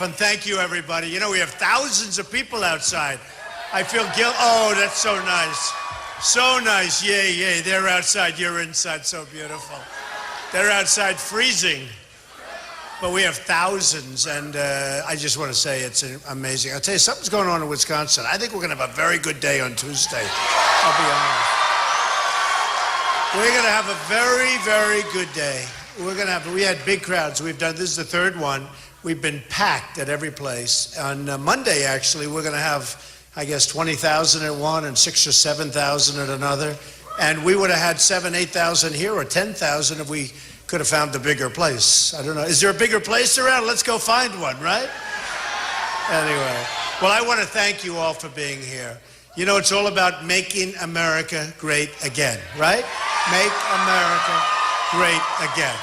And thank you, everybody. You know, we have thousands of people outside. I feel guilt. Oh, that's so nice. So nice. Yay, yay. They're outside. You're inside. So beautiful. They're outside freezing. But we have thousands, and I just want to say it's amazing. I'll tell you, something's going on in Wisconsin. I think we're going to have a very good day on Tuesday. I'll be honest. We're going to have a very, very good day. We had big crowds. This is the third one. We've been packed at every place. On Monday, actually, we're going to have, I guess, 20,000 at one and 6,000 or 7,000 at another. And we would have had 7,000, 8,000 here or 10,000 if we could have found a bigger place. I don't know. Is there a bigger place around? Let's go find one, right? Anyway, well, I want to thank you all for being here. You know, it's all about making America great again, right? Make America great again.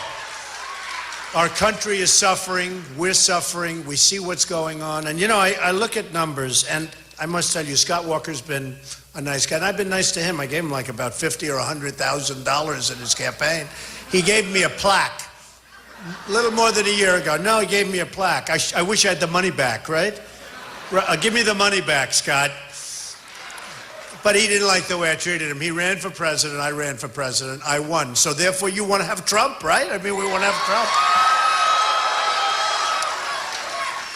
Our country is suffering, we're suffering, we see what's going on. And you know, I look at numbers, and I must tell you, Scott Walker's been a nice guy, and I've been nice to him. I gave him like about $50,000 or $100,000 in his campaign. He gave me a plaque, a little more than a year ago. No, he gave me a plaque. I wish I had the money back, right? Give me the money back, Scott. But he didn't like the way I treated him. He ran for president, I ran for president, I won. So therefore you want to have Trump, right? I mean, we want to have Trump.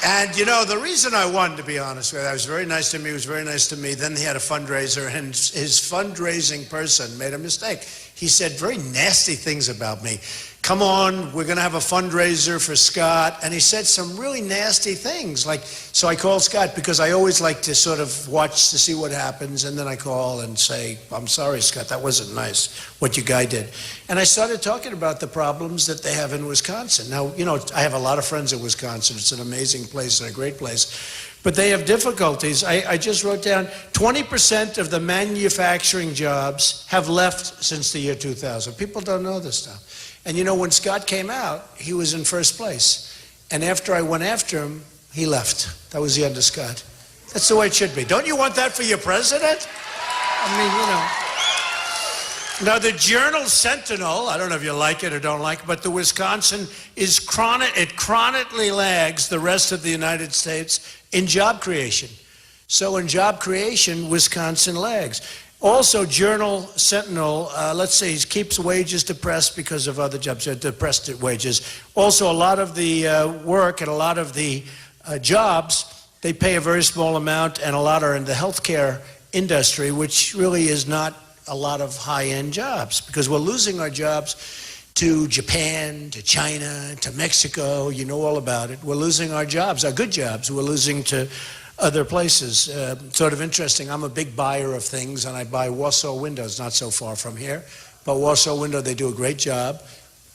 And you know, the reason I won, to be honest with you, I was very nice to him, he was very nice to me. Then he had a fundraiser, and his fundraising person made a mistake. He said very nasty things about me. Come on, we're going to have a fundraiser for Scott. And he said some really nasty things. So I called Scott because I always like to sort of watch to see what happens. And then I call and say, I'm sorry, Scott, that wasn't nice, what your guy did. And I started talking about the problems that they have in Wisconsin. Now, you know, I have a lot of friends in Wisconsin. It's an amazing place and a great place. But they have difficulties. I just wrote down 20% of the manufacturing jobs have left since the year 2000. People don't know this stuff. And you know, when Scott came out, he was in first place. And after I went after him, he left. That was the end of Scott. That's the way it should be. Don't you want that for your president? I mean, you know. Now, the Journal Sentinel, I don't know if you like it or don't like it, but the Wisconsin is chronically lags the rest of the United States in job creation. So in job creation, Wisconsin lags. Also, Journal Sentinel, let's say, keeps wages depressed because of other jobs, depressed wages. Also, a lot of the work and a lot of the jobs, they pay a very small amount, and a lot are in the healthcare industry, which really is not a lot of high-end jobs, because we're losing our jobs to Japan, to China, to Mexico. You know all about it. We're losing our jobs, our good jobs. We're losing to other places. Sort of interesting. I'm a big buyer of things, and I buy Warsaw Windows, not so far from here. But Warsaw Window, they do a great job.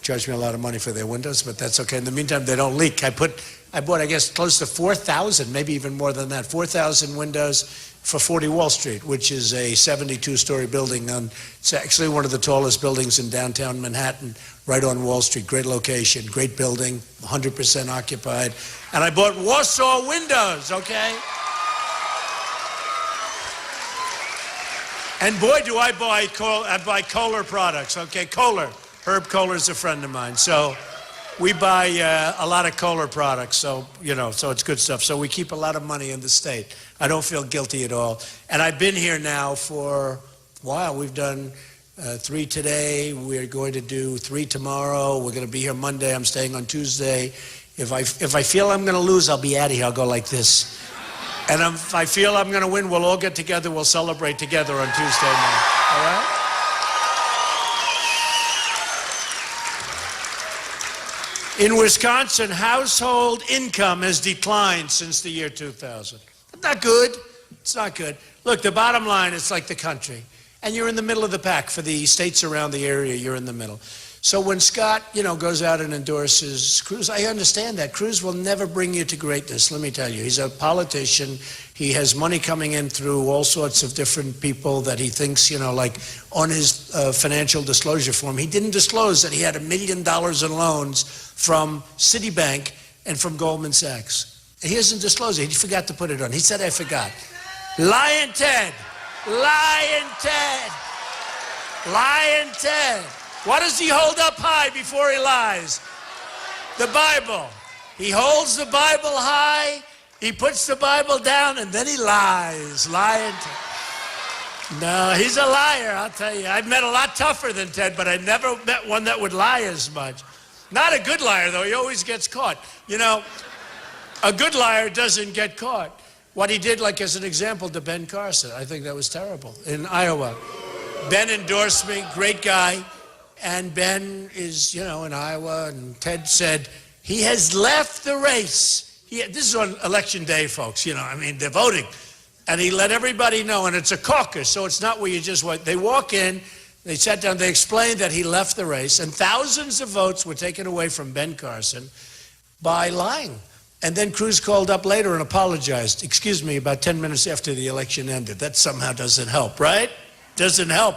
Charge me a lot of money for their windows, but that's okay. In the meantime, they don't leak. I bought, I guess, close to 4,000, maybe even more than that, 4,000 windows for 40 Wall Street, which is a 72-story building. It's actually one of the tallest buildings in downtown Manhattan, right on Wall Street. Great location, great building, 100% occupied. And I bought Warsaw Windows, okay? And boy, do I buy Kohler products, okay? Kohler. Herb Kohler's a friend of mine. So we buy a lot of Kohler products, so, you know, so it's good stuff. So we keep a lot of money in the state. I don't feel guilty at all. And I've been here now for a while. We've done 3 today. We're going to do 3 tomorrow. We're going to be here Monday. I'm staying on Tuesday. If I feel I'm going to lose, I'll be out of here. I'll go like this. And if I feel I'm going to win, we'll all get together. We'll celebrate together on Tuesday night. All right? In Wisconsin, household income has declined since the year 2000. Not good. It's not good. Look, the bottom line, it's like the country. And you're in the middle of the pack. For the states around the area, you're in the middle. So when Scott, you know, goes out and endorses Cruz, I understand that. Cruz will never bring you to greatness, let me tell you. He's a politician. He has money coming in through all sorts of different people that he thinks, you know, like on his financial disclosure form. He didn't disclose that he had $1 million in loans from Citibank and from Goldman Sachs. He hasn't disclosed it. He forgot to put it on. He said, I forgot. Lying Ted. Lying Ted. Lying Ted. What does he hold up high before he lies? The Bible. He holds the Bible high, he puts the Bible down, and then he lies. No, he's a liar, I'll tell you. I've met a lot tougher than Ted, but I never met one that would lie as much. Not a good liar, though. He always gets caught. You know, a good liar doesn't get caught. What he did, like as an example, to Ben Carson, I think that was terrible, in Iowa. Ben endorsed me, great guy, and Ben is, in Iowa, and Ted said, he has left the race. This is on election day, folks, they're voting. And he let everybody know, and it's a caucus, so it's not where you just wait. They walk in, they sat down, they explained that he left the race, and thousands of votes were taken away from Ben Carson by lying. And then Cruz called up later and apologized, excuse me, about 10 minutes after the election ended. That somehow doesn't help, right? Doesn't help.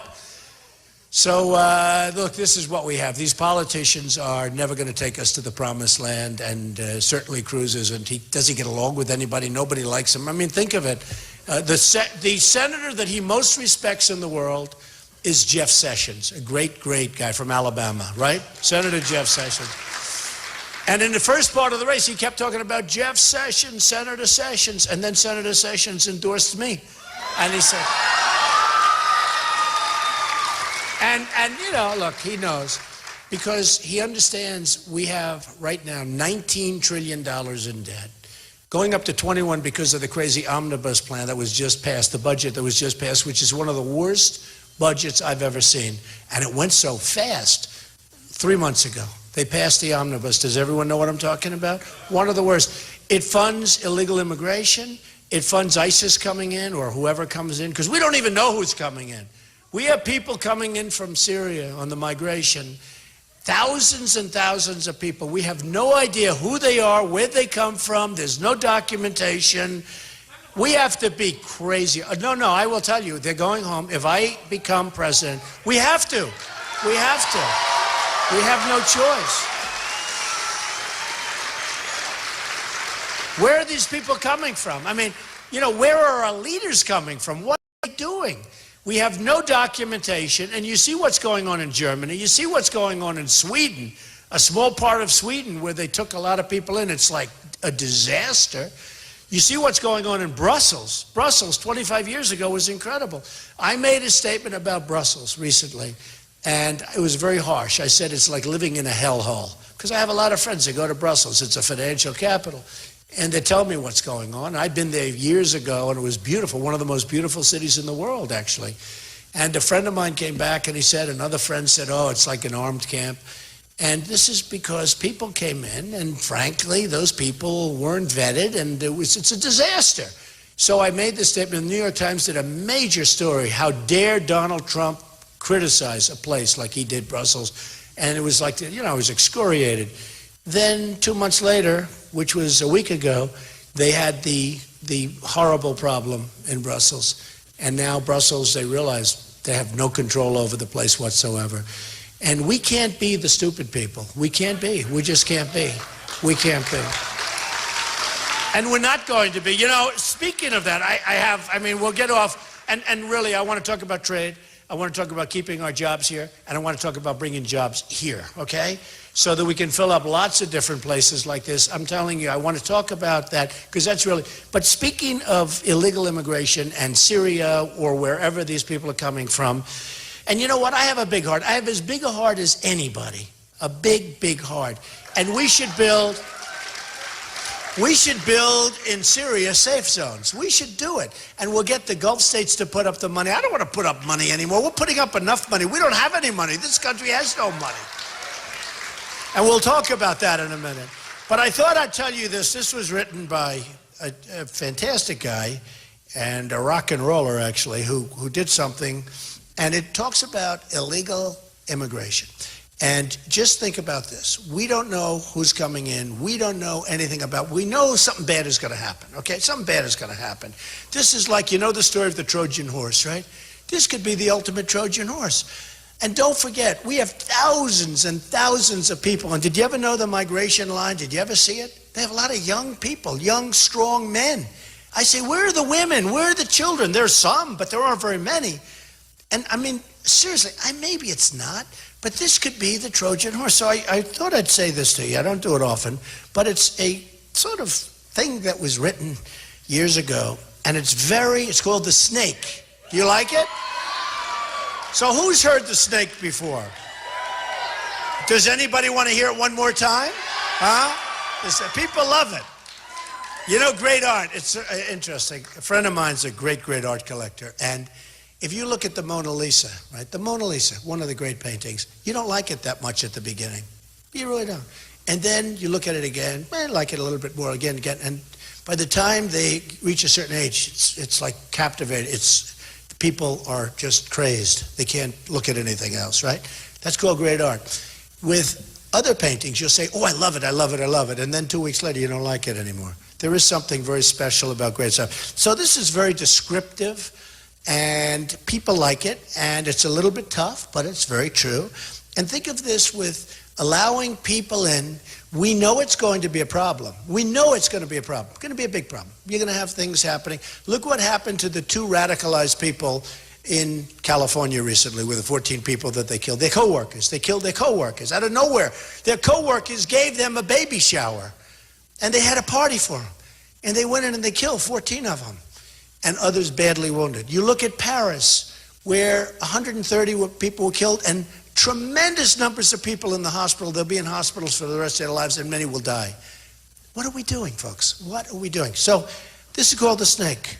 So, look, this is what we have. These politicians are never going to take us to the promised land, and certainly Cruz isn't. He doesn't get along with anybody. Nobody likes him. I mean, think of it. The senator that he most respects in the world is Jeff Sessions, a great, great guy from Alabama, right? Senator Jeff Sessions. And in the first part of the race, he kept talking about Jeff Sessions, Senator Sessions, and then Senator Sessions endorsed me. And he said... And look, he knows, because he understands we have right now $19 trillion in debt, going up to 21 because of the crazy omnibus plan that was just passed, the budget that was just passed, which is one of the worst budgets I've ever seen. And it went so fast 3 months ago. They passed the omnibus. Does everyone know what I'm talking about? One of the worst. It funds illegal immigration. It funds ISIS coming in, or whoever comes in, because we don't even know who's coming in. We have people coming in from Syria on the migration, thousands and thousands of people. We have no idea who they are, where they come from. There's no documentation. We have to be crazy. No, I will tell you, they're going home. If I become president, we have to. We have to. We have no choice. Where are these people coming from? I mean, where are our leaders coming from? What are they doing? We have no documentation, and you see what's going on in Germany. You see what's going on in Sweden, a small part of Sweden where they took a lot of people in. It's like a disaster. You see what's going on in Brussels. Brussels, 25 years ago, was incredible. I made a statement about Brussels recently, and it was very harsh. I said it's like living in a hellhole, because I have a lot of friends that go to Brussels. It's a financial capital. And they tell me what's going on. I'd been there years ago, and it was beautiful, one of the most beautiful cities in the world, actually. And a friend of mine came back, and he said, another friend said, oh, it's like an armed camp. And this is because people came in, and frankly, those people weren't vetted, and it's a disaster. So I made this statement. The New York Times did a major story, how dare Donald Trump criticize a place like he did Brussels. And it was like, I was excoriated. Then 2 months later, which was a week ago, they had the horrible problem in Brussels. And now Brussels, they realize they have no control over the place whatsoever. And we can't be the stupid people. We can't be. We just can't be. We can't be. And we're not going to be. Speaking of that, we'll get off. And really, I want to talk about trade. I want to talk about keeping our jobs here. And I want to talk about bringing jobs here, okay? So that we can fill up lots of different places like this. I'm telling you, I want to talk about that, because that's really... But speaking of illegal immigration and Syria or wherever these people are coming from, and you know what? I have a big heart. I have as big a heart as anybody. A big, big heart. And we should build in Syria safe zones. We should do it. And we'll get the Gulf states to put up the money. I don't want to put up money anymore. We're putting up enough money. We don't have any money. This country has no money. And we'll talk about that in a minute. But I thought I'd tell you this. This was written by a fantastic guy, and a rock and roller, actually, who did something. And it talks about illegal immigration. And just think about this. We don't know who's coming in. We don't know anything about... We know something bad is going to happen, okay? Something bad is going to happen. This is like, the story of the Trojan horse, right? This could be the ultimate Trojan horse. And don't forget, we have thousands and thousands of people. And did you ever know the migration line? Did you ever see it? They have a lot of young people, young, strong men. I say, where are the women? Where are the children? There's some, but there aren't very many. And seriously, maybe it's not, But this could be the Trojan horse. So I thought I'd say this to you. I don't do it often, but it's a sort of thing that was written years ago, and it's called The Snake. Do you like it? So who's heard The Snake before? Does anybody want to hear it one more time? Huh? People love it. You know, great art. It's interesting. A friend of mine's a great, great art collector. And if you look at the Mona Lisa, right? The Mona Lisa, one of the great paintings, you don't like it that much at the beginning. You really don't. And then you look at it again, like it a little bit more again. And by the time they reach a certain age, it's like captivated. People are just crazed. They can't look at anything else, right? That's called great art. With other paintings, you'll say, oh, I love it, I love it, I love it. And then 2 weeks later, you don't like it anymore. There is something very special about great stuff. So this is very descriptive, and people like it, and it's a little bit tough, but it's very true. And think of this with allowing people in. We know it's going to be a problem. We know it's going to be a problem. It's going to be a big problem. You're going to have things happening. Look what happened to the 2 radicalized people in California recently with the 14 people that they killed. Their co-workers. They killed their co-workers out of nowhere. Their co-workers gave them a baby shower, and they had a party for them. And they went in and they killed 14 of them, and others badly wounded. You look at Paris, where 130 people were killed, and tremendous numbers of people in the hospital. They'll be in hospitals for the rest of their lives, and many will die. What are we doing, folks? What are we doing? So this is called The Snake.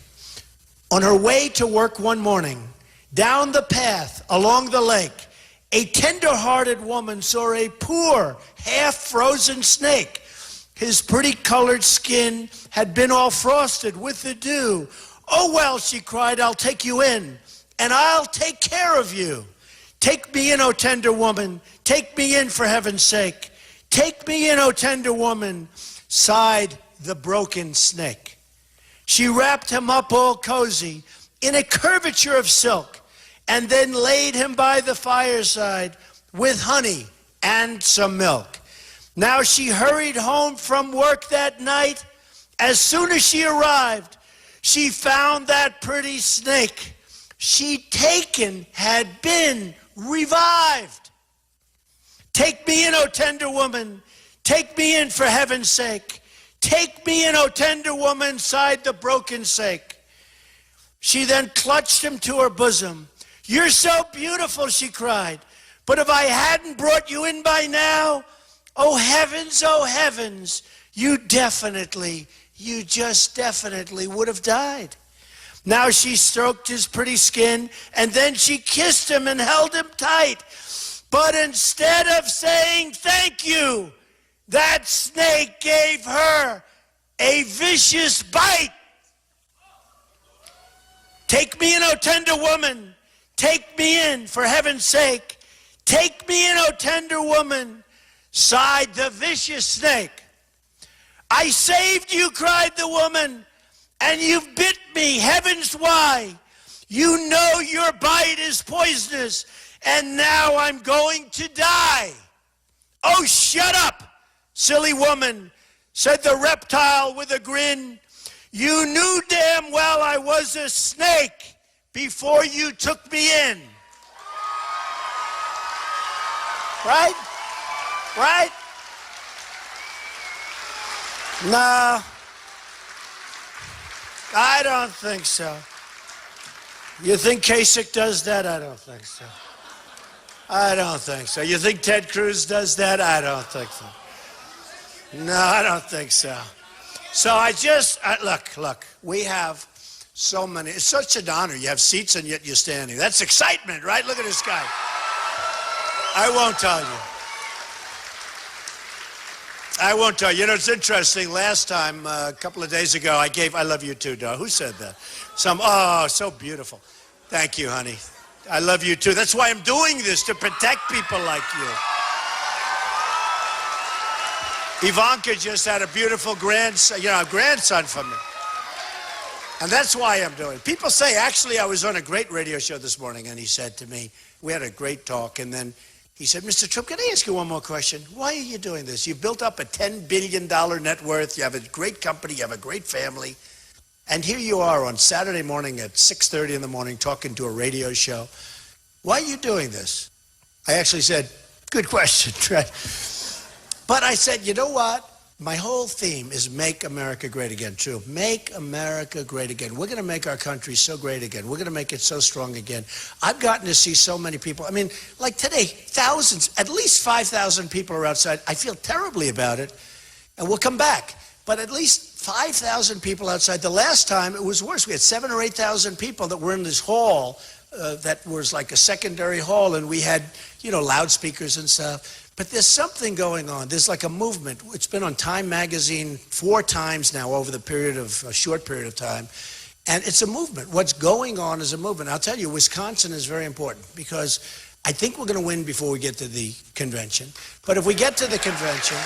On her way to work one morning, down the path along the lake, a tender-hearted woman saw a poor, half-frozen snake. His pretty colored skin had been all frosted with the dew. Oh, well, she cried, I'll take you in, and I'll take care of you. Take me in, O tender woman. Take me in, for heaven's sake. Take me in, O tender woman, sighed the broken snake. She wrapped him up all cozy in a curvature of silk, and then laid him by the fireside with honey and some milk. Now she hurried home from work that night. As soon as she arrived, she found that pretty snake she'd taken had been revived. Take me in, O tender woman. Take me in, for heaven's sake. Take me in, O tender woman, sighed the broken snake. She then clutched him to her bosom. You're so beautiful, she cried. But if I hadn't brought you in by now, oh heavens, you just definitely would have died. Now she stroked his pretty skin, and then she kissed him and held him tight. But instead of saying thank you, that snake gave her a vicious bite. Take me in, O tender woman. Take me in, for heaven's sake. Take me in, O tender woman, sighed the vicious snake. I saved you, cried the woman, and you've bit me. Heavens, why? You know your bite is poisonous, and now I'm going to die. Oh, shut up, silly woman, said the reptile with a grin. You knew damn well I was a snake before you took me in. Right? Right? No, I don't think so. You think Kasich does that? I don't think so. I don't think so. You think Ted Cruz does that? I don't think so. No, I don't think so. So look, we have so many. It's such an honor. You have seats and yet you're standing. That's excitement, right? Look at this guy. I won't tell you. I won't tell you. You know, it's interesting. Last time, a couple of days ago, I love you too, dog. Who said that? So beautiful. Thank you, honey. I love you too. That's why I'm doing this, to protect people like you. Ivanka just had a beautiful grandson from me. And that's why I'm doing it. People say, actually, I was on a great radio show this morning, and he said to me, we had a great talk, and then he said, Mr. Trump, can I ask you one more question? Why are you doing this? You've built up a $10 billion net worth, you have a great company, you have a great family, and here you are on Saturday morning at 6:30 in the morning talking to a radio show. Why are you doing this? I actually said, good question, right? But I said, you know what? My whole theme is make America great again, true. Make America great again. We're going to make our country so great again. We're going to make it so strong again. I've gotten to see so many people. I mean, like today, thousands, at least 5,000 people are outside. I feel terribly about it, and we'll come back. But at least 5,000 people outside. The last time, it was worse. We had 7,000 or 8,000 people that were in this hall that was like a secondary hall, and we had, you know, loudspeakers and stuff. But there's something going on. There's like a movement. It's been on Time magazine 4 times now over the period of a short period of time. And it's a movement. What's going on is a movement. I'll tell you, Wisconsin is very important because I think we're going to win before we get to the convention. But if we get to the convention,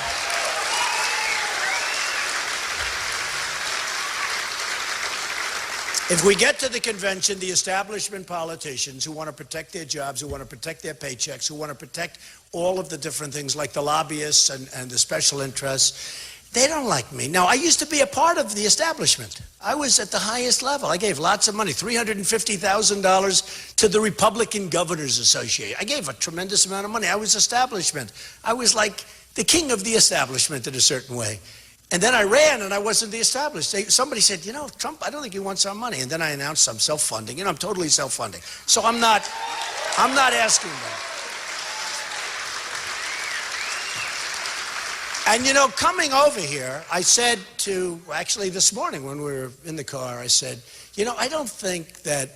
the establishment politicians who want to protect their jobs, who want to protect their paychecks, who want to protect all of the different things like the lobbyists and the special interests, they don't like me. Now, I used to be a part of the establishment. I was at the highest level. I gave lots of money, $350,000 to the Republican Governors Association. I gave a tremendous amount of money. I was establishment. I was like the king of the establishment in a certain way. And then I ran and I wasn't the established. Somebody said, you know, Trump, I don't think he wants our money. And then I announced I'm self-funding. You know, I'm totally self-funding. So I'm not asking them. And you know, coming over here, I said actually this morning when we were in the car, I said, you know, I don't think that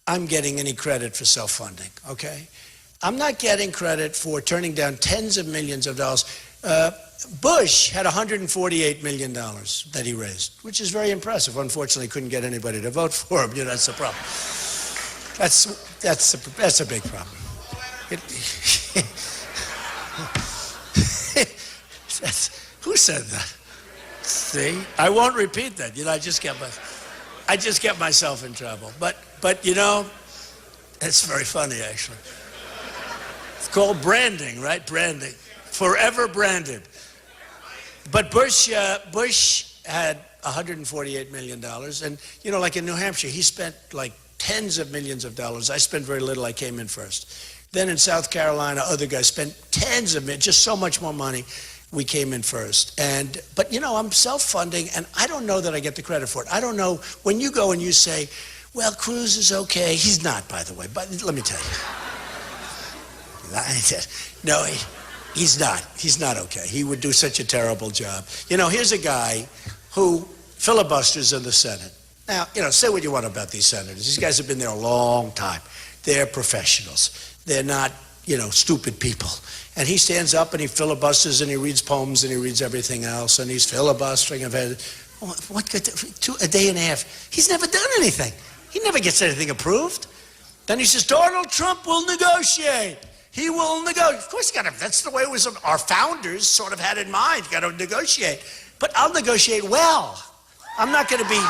I'm getting any credit for self-funding, okay? I'm not getting credit for turning down tens of millions of dollars. Bush had $148 million that he raised, which is very impressive. Unfortunately, couldn't get anybody to vote for him. You know, that's the problem. That's a big problem. Who said that? See, I won't repeat that. You know, I just get myself in trouble. But you know, it's very funny actually. It's called branding, right? Branding, forever branded. But Bush had $148 million, and you know, like in New Hampshire, he spent like tens of millions of dollars. I spent very little. I came in first. Then in South Carolina, other guys spent tens of millions, just so much more money. We came in first. But you know, I'm self-funding, and I don't know that I get the credit for it. I don't know, when you go and you say, well, Cruz is okay. He's not, by the way, but let me tell you. No, he's not. He's not okay. He would do such a terrible job. You know, here's a guy who filibusters in the Senate. Now, you know, say what you want about these senators. These guys have been there a long time. They're professionals. They're not, you know, stupid people. And he stands up and he filibusters and he reads poems and he reads everything else and he's filibustering. A day and a half. He's never done anything. He never gets anything approved. Then he says, Donald Trump will negotiate. He will negotiate. Of course, that's the way it was. Our founders sort of had in mind. You got to negotiate. But I'll negotiate well. I'm not going to be.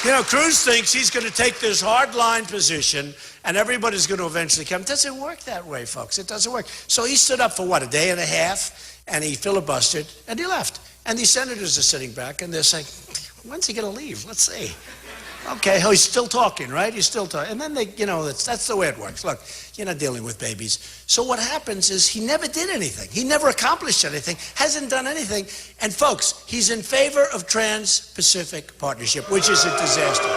You know, Cruz thinks he's going to take this hard-line position and everybody's going to eventually come. It doesn't work that way, folks. It doesn't work. So he stood up for, what, a day and a half, and he filibustered, and he left. And these senators are sitting back, and they're saying, when's he going to leave? Let's see. Okay, oh, he's still talking, right? He's still talking. And then they, you know, that's the way it works. Look, you're not dealing with babies. So what happens is he never did anything. He never accomplished anything, hasn't done anything. And folks, he's in favor of Trans-Pacific Partnership, which is a disaster.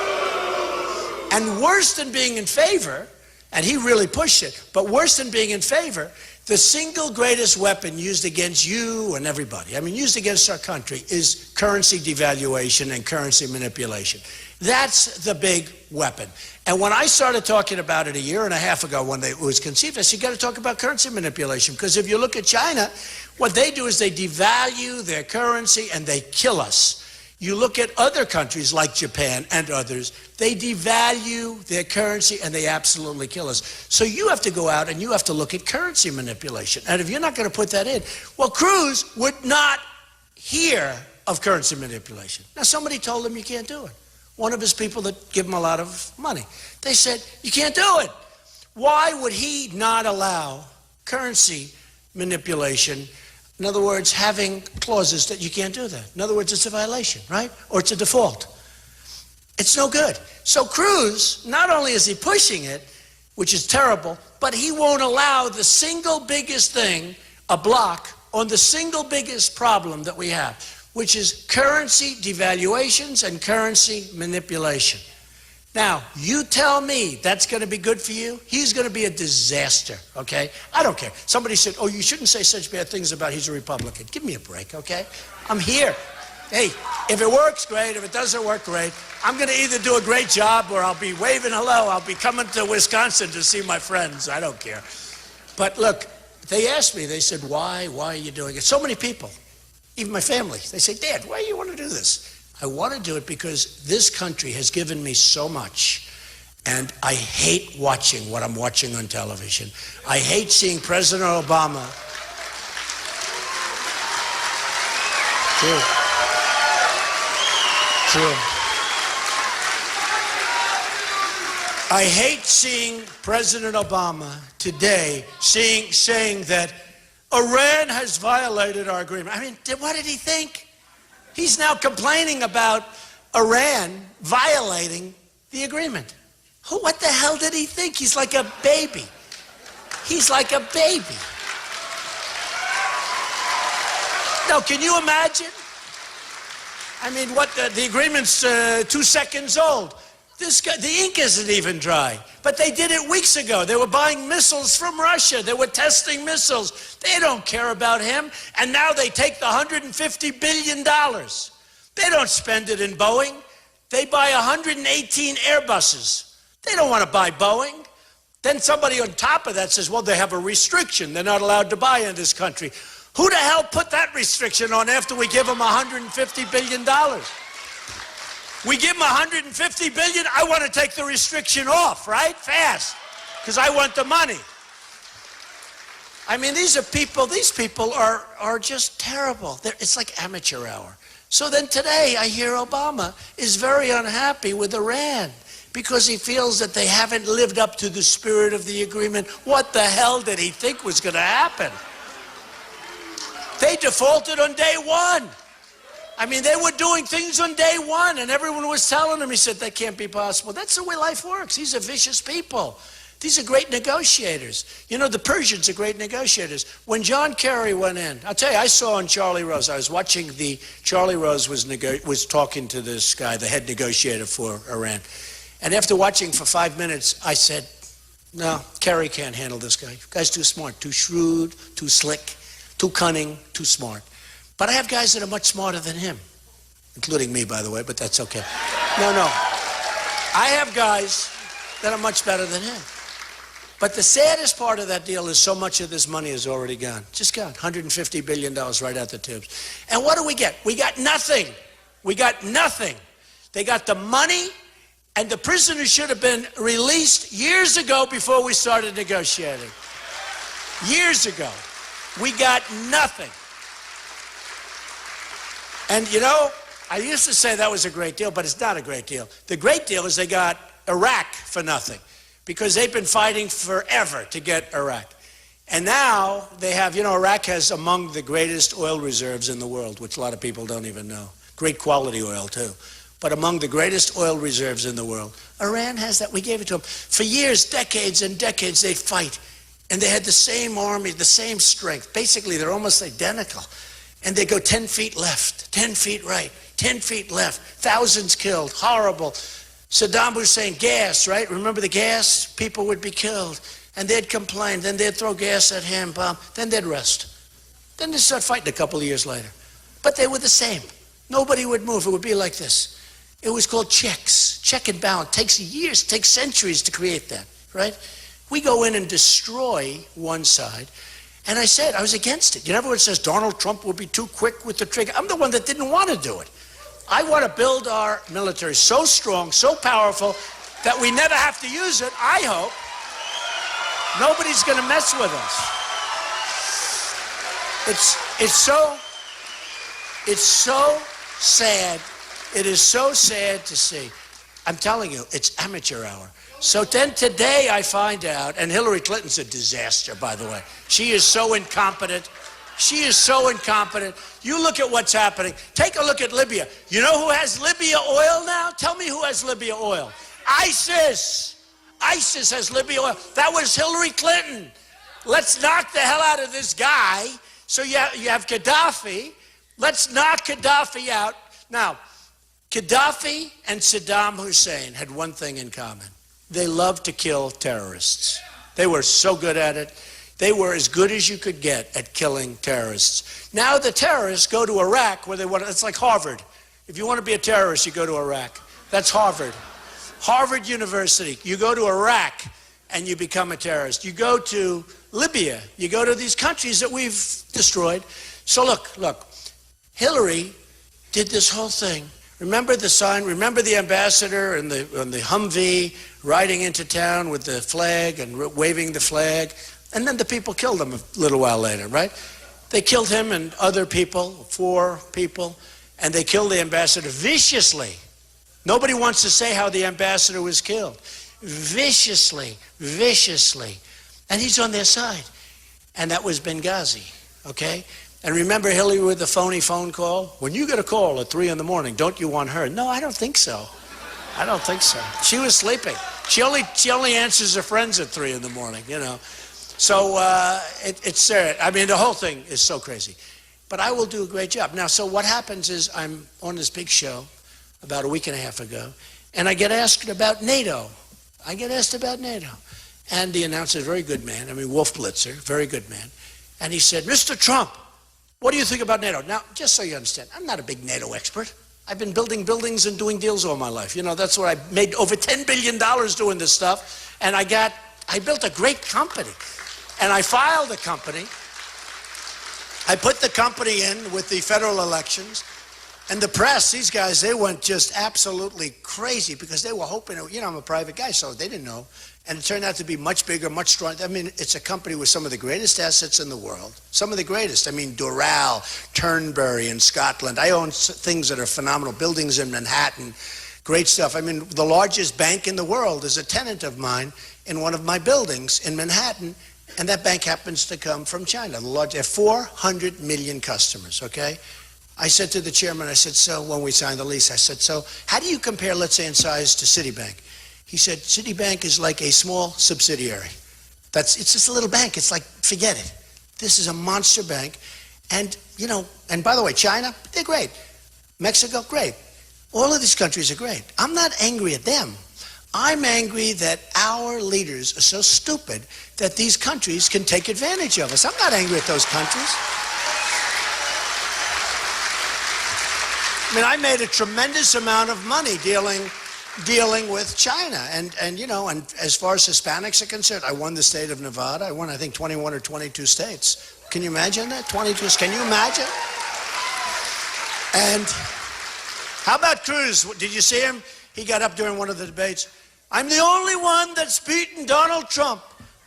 And worse than being in favor, and he really pushed it, but worse than being in favor, the single greatest weapon used against you and everybody, I mean, used against our country, is currency devaluation and currency manipulation. That's the big weapon. And when I started talking about it a year and a half ago when it was conceived, I said, you got to talk about currency manipulation, because if you look at China, what they do is they devalue their currency and they kill us. You look at other countries like Japan and others, they devalue their currency and they absolutely kill us. So you have to go out and you have to look at currency manipulation. And if you're not going to put that in, well, Cruz would not hear of currency manipulation. Now, somebody told him you can't do it. One of his people that give him a lot of money. They said, you can't do it. Why would he not allow currency manipulation? In other words, having clauses that you can't do that. In other words, it's a violation, right? Or it's a default. It's no good. So Cruz, not only is he pushing it, which is terrible, but he won't allow the single biggest thing, a block, on the single biggest problem that we have, which is currency devaluations and currency manipulation. Now, you tell me that's going to be good for you? He's going to be a disaster, okay? I don't care. Somebody said, oh, you shouldn't say such bad things about he's a Republican. Give me a break, okay? I'm here. Hey, if it works, great. If it doesn't work, great. I'm going to either do a great job or I'll be waving hello. I'll be coming to Wisconsin to see my friends. I don't care. But look, they asked me, they said, why are you doing it? So many people, even my family, they say, Dad, why do you want to do this? I want to do it because this country has given me so much, and I hate watching what I'm watching on television. I hate seeing President Obama. True. I hate seeing President Obama today saying that Iran has violated our agreement. I mean, what did he think? He's now complaining about Iran violating the agreement. What the hell did he think? He's like a baby. He's like a baby. Now, can you imagine? I mean, what the agreement's 2 seconds old. This guy, the ink isn't even dry. But they did it weeks ago. They were buying missiles from Russia. They were testing missiles. They don't care about him. And now they take the $150 billion. They don't spend it in Boeing. They buy 118 Airbuses. They don't want to buy Boeing. Then somebody on top of that says, well, they have a restriction. They're not allowed to buy in this country. Who the hell put that restriction on after we give them $150 billion? We give them $150 billion, I want to take the restriction off, right? Fast, because I want the money. I mean, these people are just terrible. It's like amateur hour. So then today I hear Obama is very unhappy with Iran because he feels that they haven't lived up to the spirit of the agreement. What the hell did he think was going to happen? They defaulted on day one. I mean, they were doing things on day one, and everyone was telling him, he said, that can't be possible. That's the way life works. These are vicious people. These are great negotiators. You know, the Persians are great negotiators. When John Kerry went in, I'll tell you, I saw on Charlie Rose, I was watching Charlie Rose was talking to this guy, the head negotiator for Iran. And after watching for 5 minutes, I said, no, Kerry can't handle this guy. The guy's too smart, too shrewd, too slick, too cunning, too smart. But I have guys that are much smarter than him, including me, by the way, but that's okay. No. I have guys that are much better than him. But the saddest part of that deal is so much of this money is already gone. Just gone. $150 billion right out the tubes. And what do we get? We got nothing. We got nothing. They got the money, and the prisoners should have been released years ago before we started negotiating. Years ago. We got nothing. And you know, I used to say that was a great deal, but it's not a great deal. The great deal is they got Iraq for nothing because they've been fighting forever to get Iraq. And now they have, you know, Iraq has among the greatest oil reserves in the world, which a lot of people don't even know. Great quality oil, too. But among the greatest oil reserves in the world. Iran has that. We gave it to them. For years, decades and decades, they fight. And they had the same army, the same strength. Basically, they're almost identical. And they go 10 feet left, 10 feet right, 10 feet left, thousands killed, horrible. Saddam Hussein, gas, right? Remember the gas? People would be killed. And they'd complain, then they'd throw gas at him, bomb, then they'd rest. Then they'd start fighting a couple of years later. But they were the same. Nobody would move. It would be like this. It was called checks, check and balance. Takes years, takes centuries to create that, right? We go in and destroy one side. And I said, I was against it. You know, everyone says Donald Trump will be too quick with the trigger. I'm the one that didn't want to do it. I want to build our military so strong, so powerful, that we never have to use it, I hope. Nobody's going to mess with us. It's so sad. It is so sad to see. I'm telling you, it's amateur hour. So then today I find out, and Hillary Clinton's a disaster, by the way. She is so incompetent. She is so incompetent. You look at what's happening. Take a look at Libya. You know who has Libya oil now? Tell me who has Libya oil. ISIS. ISIS has Libya oil. That was Hillary Clinton. Let's knock the hell out of this guy. So you have Gaddafi. Let's knock Gaddafi out. Now, Gaddafi and Saddam Hussein had one thing in common. They loved to kill terrorists. They were so good at it. They were as good as you could get at killing terrorists. Now the terrorists go to Iraq where they want to, it's like Harvard. If you want to be a terrorist, you go to Iraq. That's Harvard. Harvard University. You go to Iraq and you become a terrorist. You go to Libya. You go to these countries that we've destroyed. So look, Hillary did this whole thing. Remember the sign? Remember the ambassador and the Humvee riding into town with the flag and waving the flag? And then the people killed him a little while later, right? They killed him and other people, 4 people, and they killed the ambassador viciously. Nobody wants to say how the ambassador was killed. Viciously, viciously. And he's on their side. And that was Benghazi, okay? And remember Hillary with the phony phone call? When you get a call at 3 in the morning, don't you want her? No, I don't think so. I don't think so. She was sleeping. She only answers her friends at 3 in the morning, you know. So it's there. I mean, the whole thing is so crazy. But I will do a great job. Now, so what happens is I'm on this big show about a week and a half ago, and I get asked about NATO. I get asked about NATO. And the announcer is a very good man. I mean, Wolf Blitzer, very good man. And he said, Mr. Trump, what do you think about NATO? Now, just so you understand, I'm not a big NATO expert. I've been building buildings and doing deals all my life. You know, that's what I made over $10 billion doing this stuff. And I built a great company. And I filed a company. I put the company in with the federal elections. And the press, these guys, they went just absolutely crazy because they were hoping, you know, I'm a private guy, so they didn't know. And it turned out to be much bigger, much stronger. I mean, it's a company with some of the greatest assets in the world. Some of the greatest. I mean, Doral, Turnberry in Scotland. I own things that are phenomenal. Buildings in Manhattan. Great stuff. I mean, the largest bank in the world is a tenant of mine in one of my buildings in Manhattan. And that bank happens to come from China. They have 400 million customers, okay? I said to the chairman, I said, so when we signed the lease, I said, so how do you compare, let's say, in size to Citibank? He said, Citibank is like a small subsidiary. It's just a little bank. It's like, forget it. This is a monster bank. And, you know, and by the way, China, they're great. Mexico, great. All of these countries are great. I'm not angry at them. I'm angry that our leaders are so stupid that these countries can take advantage of us. I'm not angry at those countries. I mean, I made a tremendous amount of money dealing with China. And you know, and as far as Hispanics are concerned, I won the state of Nevada. I won, I think, 21 or 22 states. Can you imagine that? 22, can you imagine? And how about Cruz? Did you see him? He got up during one of the debates. I'm the only one that's beaten Donald Trump.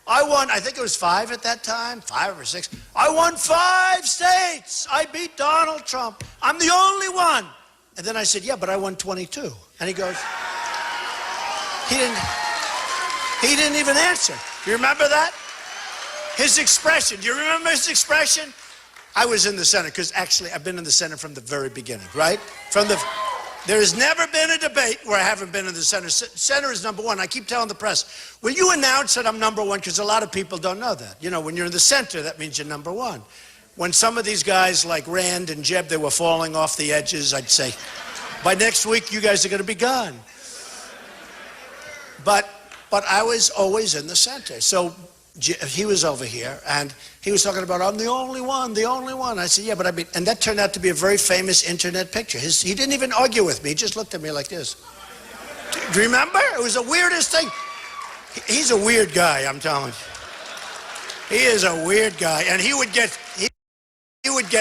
I won, I think it was 5 at that time, 5 or 6. I won 5 states. I beat Donald Trump. I'm the only one. And then I said, yeah, but I won 22. And he goes, he didn't even answer. You remember that? His expression. Do you remember his expression? I was in the Senate, because actually I've been in the Senate from the very beginning, right? There has never been a debate where I haven't been in the Senate. Senate is number 1. I keep telling the press, will you announce that I'm number 1? Because a lot of people don't know that. You know, when you're in the center, that means you're number 1. When some of these guys like Rand and Jeb, they were falling off the edges, I'd say, by next week, you guys are going to be gone. But I was always in the center. So he was over here, and he was talking about, I'm the only one, the only one. I said, yeah, but I mean, and that turned out to be a very famous internet picture. He didn't even argue with me. He just looked at me like this. Do you remember? It was the weirdest thing. He's a weird guy, I'm telling you. He is a weird guy, and he would get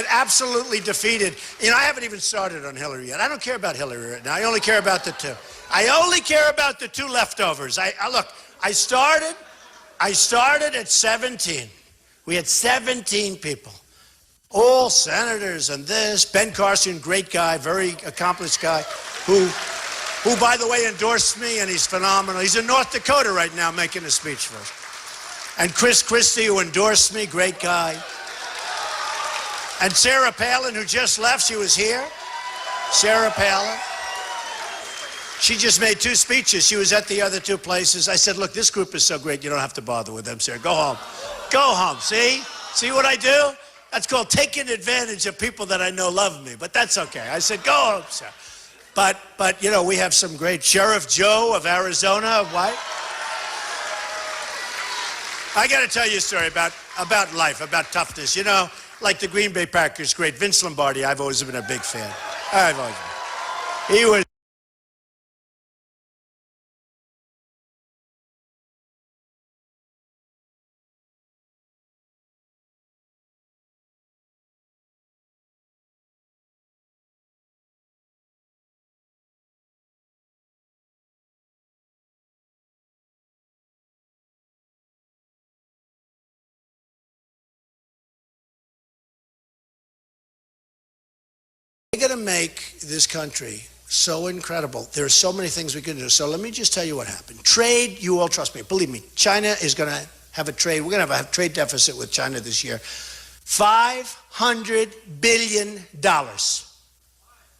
absolutely defeated. You know, I haven't even started on Hillary yet. I don't care about Hillary right now. I only care about the 2. I only care about the 2 leftovers. Look, I started at 17. We had 17 people, all senators and this. Ben Carson, great guy, very accomplished guy, who by the way endorsed me, and he's phenomenal. He's in North Dakota right now making a speech for us. And Chris Christie, who endorsed me, great guy. And Sarah Palin, who just left, she was here. Sarah Palin. She just made 2 speeches. She was at the other 2 places. I said, look, this group is so great, you don't have to bother with them, Sarah. Go home. Go home. See? See what I do? That's called taking advantage of people that I know love me. But that's okay. I said, go home, Sarah. But you know, we have some great Sheriff Joe of Arizona. What? I got to tell you a story about life, about toughness. You know, like the Green Bay Packers, great Vince Lombardi. I've always been a big fan. I've always been. He was. We're going to make this country so incredible. There are so many things we can do. So let me just tell you what happened. Trade, you all trust me. Believe me, China is going to have a trade. We're going to have a trade deficit with China this year. $500 billion.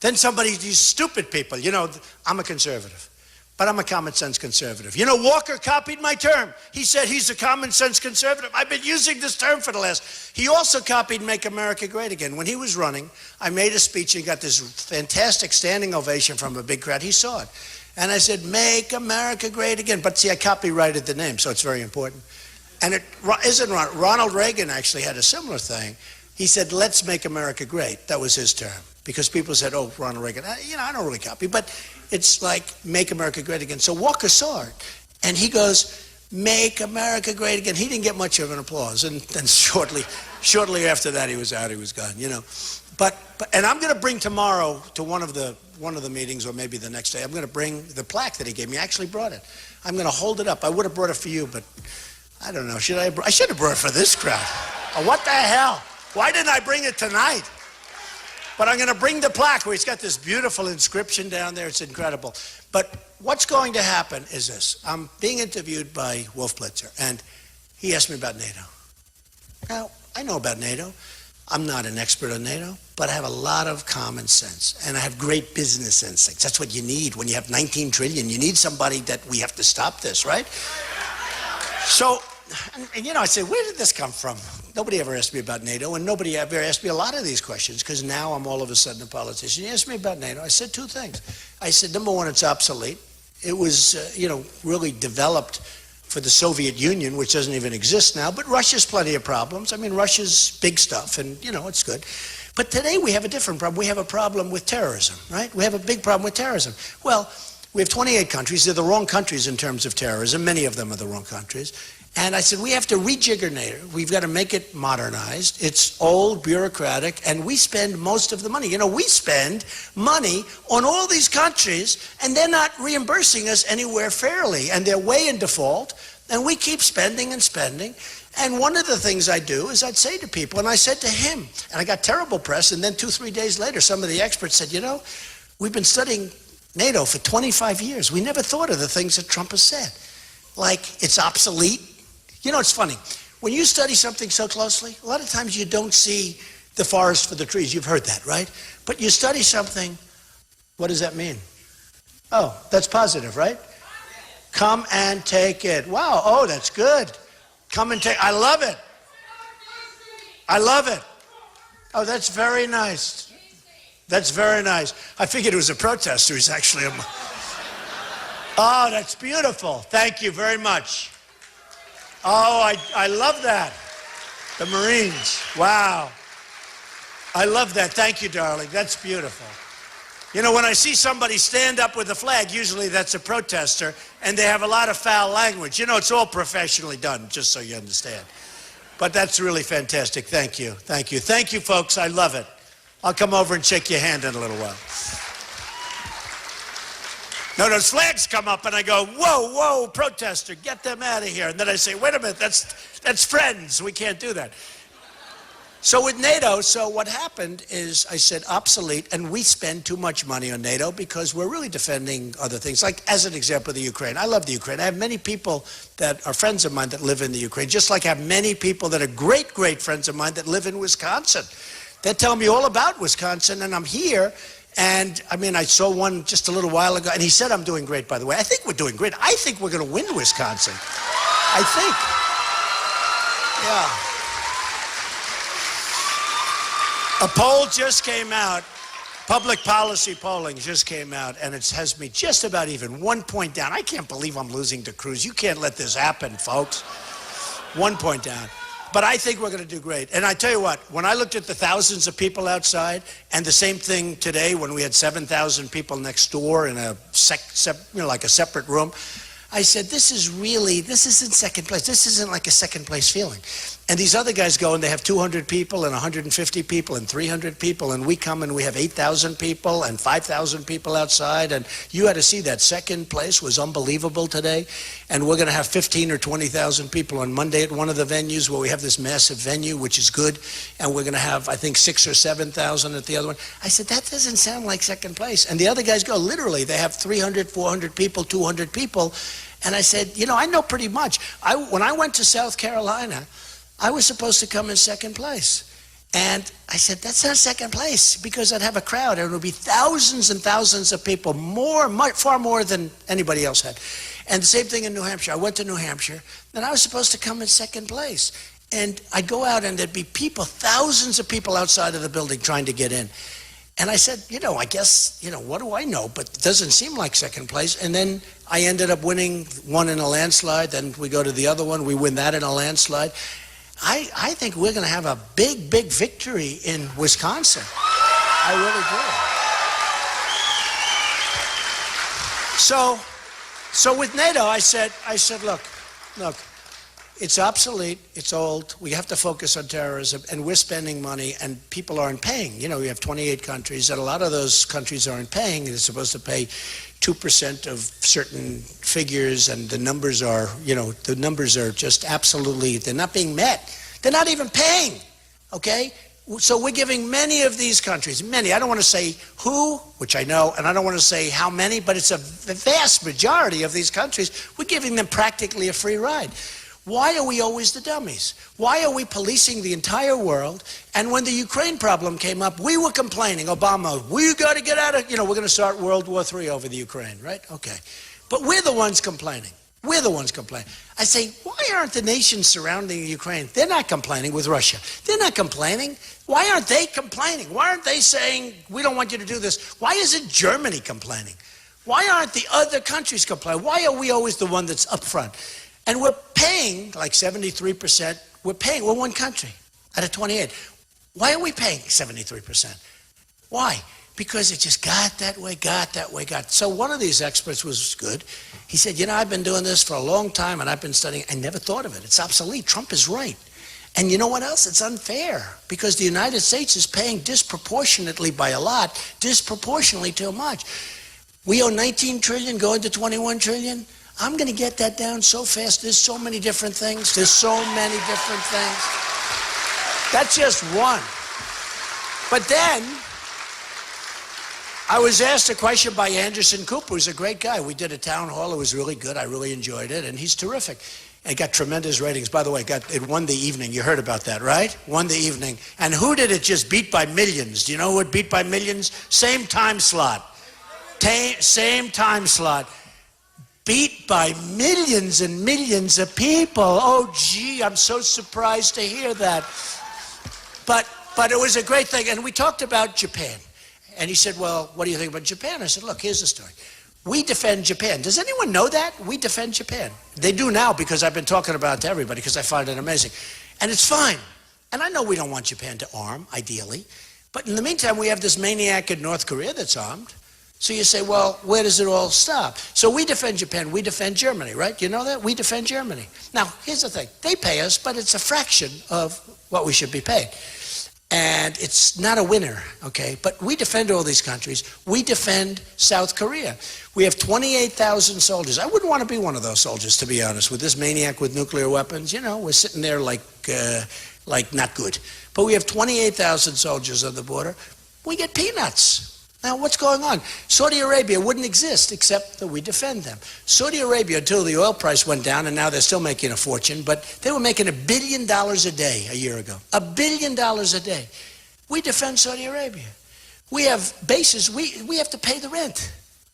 Then these stupid people, you know, I'm a conservative, but I'm a common sense conservative. You know, Walker copied my term. He said he's a common sense conservative. I've been using this term for the last. He also copied Make America Great Again. When he was running, I made a speech and got this fantastic standing ovation from a big crowd. He saw it. And I said, Make America Great Again. But see, I copyrighted the name, so it's very important. And it isn't Ronald Reagan actually had a similar thing. He said, let's make America great. That was his term. Because people said, oh, Ronald Reagan. You know, I don't really copy, but it's like Make America Great Again. So Walker saw it, and he goes, Make America Great Again. He didn't get much of an applause, and then shortly after that, he was out. He was gone. You know, and I'm going to bring tomorrow to one of the meetings, or maybe the next day. I'm going to bring the plaque that he gave me. I actually brought it. I'm going to hold it up. I would have brought it for you, but I don't know. I should have brought it for this crowd. Oh, what the hell? Why didn't I bring it tonight? But I'm going to bring the plaque where he's got this beautiful inscription down there. It's incredible. But what's going to happen is this. I'm being interviewed by Wolf Blitzer, and he asked me about NATO. Now, I know about NATO. I'm not an expert on NATO, but I have a lot of common sense, and I have great business instincts. That's what you need when you have 19 trillion. You need somebody that we have to stop this, right? So, and you know, I say, where did this come from? Nobody ever asked me about NATO, and nobody ever asked me a lot of these questions, because now I'm all of a sudden a politician. He asked me about NATO. I said 2 things. I said, number one, it's obsolete. It was, you know, really developed for the Soviet Union, which doesn't even exist now, but Russia's plenty of problems. I mean, Russia's big stuff, and, you know, it's good. But today we have a different problem. We have a problem with terrorism, right? We have a big problem with terrorism. Well, we have 28 countries. They're the wrong countries in terms of terrorism. Many of them are the wrong countries. And I said, we have to rejigger NATO. We've got to make it modernized. It's old, bureaucratic, and we spend most of the money. You know, we spend money on all these countries, and they're not reimbursing us anywhere fairly, and they're way in default, and we keep spending and spending. And one of the things I do is I'd say to people, and I said to him, and I got terrible press, and then 2-3 days later, some of the experts said, you know, we've been studying NATO for 25 years. We never thought of the things that Trump has said. Like, it's obsolete. You know, it's funny. When you study something so closely, a lot of times you don't see the forest for the trees. You've heard that, right? But you study something, what does that mean? Oh, that's positive, right? Come and take it. Wow, oh, that's good. Come and take, I love it. I love it. Oh, that's very nice. That's very nice. I figured it was a protester. He's actually a... Oh, that's beautiful. Thank you very much. Oh, I love that. The Marines. Wow. I love that. Thank you, darling. That's beautiful. You know, when I see somebody stand up with a flag, usually that's a protester, and they have a lot of foul language. You know, it's all professionally done, just so you understand. But that's really fantastic. Thank you. Thank you. Thank you, folks. I love it. I'll come over and shake your hand in a little while. No, those flags come up, and I go, whoa, whoa, protester, get them out of here. And then I say, wait a minute, that's friends. We can't do that. So with NATO, so what happened is I said obsolete, and we spend too much money on NATO because we're really defending other things. Like, as an example, the Ukraine. I love the Ukraine. I have many people that are friends of mine that live in the Ukraine, just like I have many people that are great, great friends of mine that live in Wisconsin. They're telling me all about Wisconsin, and I'm here. And I mean, I saw one just a little while ago, and he said I'm doing great, by the way. I think we're doing great. I think we're going to win Wisconsin. I think. Yeah. A poll just came out. Public policy polling just came out, and it has me just about even, 1 point down. I can't believe I'm losing to Cruz. You can't let this happen, folks. 1 point down. But I think we're going to do great. And I tell you what, when I looked at the thousands of people outside, and the same thing today when we had 7,000 people next door in a like a separate room, I said, this isn't second place. This isn't like a second place feeling. And these other guys go and they have 200 people and 150 people and 300 people, and we come and we have 8,000 people and 5,000 people outside. And you had to see that second place was unbelievable today. And we're going to have 15 or 20,000 people on Monday at one of the venues where we have this massive venue, which is good. And we're going to have, I think, 6,000 or 7,000 at the other one. I said, that doesn't sound like second place. And the other guys go, literally, they have 300, 400 people, 200 people. And I said, you know, I know pretty much. When I went to South Carolina, I was supposed to come in second place. And I said, that's not second place, because I'd have a crowd and it would be thousands and thousands of people, far more than anybody else had. And the same thing in New Hampshire. I went to New Hampshire and I was supposed to come in second place. And I'd go out and there'd be people, thousands of people outside of the building trying to get in. And I said, you know, I guess, you know, what do I know? But it doesn't seem like second place. And then I ended up winning one in a landslide. Then we go to the other one. We win that in a landslide. I think we're going to have a big, big victory in Wisconsin. I really do. So with NATO, I said, look, it's obsolete, it's old, we have to focus on terrorism, and we're spending money, and people aren't paying. You know, we have 28 countries, and a lot of those countries aren't paying. They're supposed to pay 2% of certain figures, and the numbers are, you know, the numbers are just absolutely, they're not being met. They're not even paying, okay? So we're giving many of these countries, many, I don't want to say who, which I know, and I don't want to say how many, but it's a vast majority of these countries, we're giving them practically a free ride. Why are we always the dummies? Why are we policing the entire world? And when the Ukraine problem came up, we were complaining, Obama, we got to get out of, you know, we're going to start World War III over the Ukraine, right? Okay. But we're the ones complaining. We're the ones complaining. I say, why aren't the nations surrounding Ukraine? They're not complaining with Russia. They're not complaining. Why aren't they complaining? Why aren't they saying, we don't want you to do this? Why isn't Germany complaining? Why aren't the other countries complaining? Why are we always the one that's up front? And we're paying like 73%. We're one country out of 28. Why are we paying 73%? Why? Because it just got that way. So one of these experts was good. He said, you know, I've been doing this for a long time and I've been studying. I never thought of it. It's obsolete. Trump is right. And you know what else? It's unfair because the United States is paying disproportionately by a lot, disproportionately too much. We owe 19 trillion going to 21 trillion. I'm going to get that down so fast. There's so many different things. That's just one. But then I was asked a question by Anderson Cooper, who's a great guy. We did a town hall. It was really good. I really enjoyed it. And he's terrific. It got tremendous ratings. By the way, it won the evening. You heard about that, right? Won the evening. And who did it just beat by millions? Do you know who it beat by millions? Same time slot. Same time slot. Beat by millions and millions of people. Oh, gee, I'm so surprised to hear that. But it was a great thing. And we talked about Japan. And he said, well, what do you think about Japan? I said, look, here's the story. We defend Japan. Does anyone know that? We defend Japan. They do now because I've been talking about it to everybody because I find it amazing. And it's fine. And I know we don't want Japan to arm, ideally. But in the meantime, we have this maniac in North Korea that's armed. So you say, well, where does it all stop? So we defend Japan, we defend Germany, right? You know that? We defend Germany. Now, here's the thing. They pay us, but it's a fraction of what we should be paid. And it's not a winner, okay? But we defend all these countries. We defend South Korea. We have 28,000 soldiers. I wouldn't want to be one of those soldiers, to be honest, with this maniac with nuclear weapons. You know, we're sitting there like not good. But we have 28,000 soldiers on the border. We get peanuts. Now, what's going on? Saudi Arabia wouldn't exist except that we defend them. Saudi Arabia, until the oil price went down, and now they're still making a fortune, but they were making $1 billion a day a year ago. $1 billion a day. We defend Saudi Arabia. We have bases. We have to pay the rent.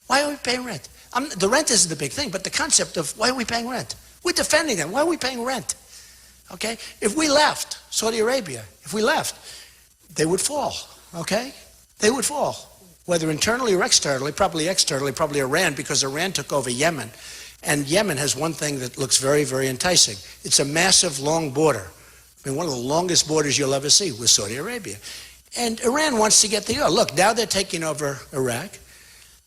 Why are we paying rent? The rent isn't the big thing, but the concept of why are we paying rent? We're defending them. Why are we paying rent? Okay? If we left Saudi Arabia, if we left, they would fall. Okay? They would fall. Whether internally or externally, probably Iran, because Iran took over Yemen. And Yemen has one thing that looks very, very enticing. It's a massive, long border. I mean, one of the longest borders you'll ever see with Saudi Arabia. And Iran wants to get the oil. Look, now they're taking over Iraq.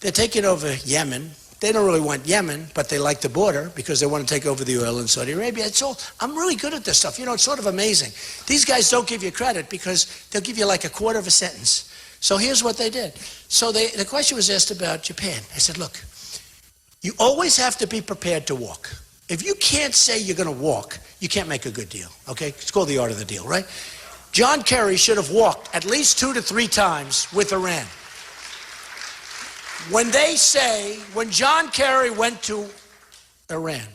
They're taking over Yemen. They don't really want Yemen, but they like the border because they want to take over the oil in Saudi Arabia. It's all, I'm really good at this stuff. You know, it's sort of amazing. These guys don't give you credit because they'll give you like a quarter of a sentence. So here's what they did. So the question was asked about Japan. I said, look, you always have to be prepared to walk. If you can't say you're going to walk, you can't make a good deal, okay? It's called the art of the deal, right? John Kerry should have walked at least 2 to 3 times with Iran. When John Kerry went to Iran,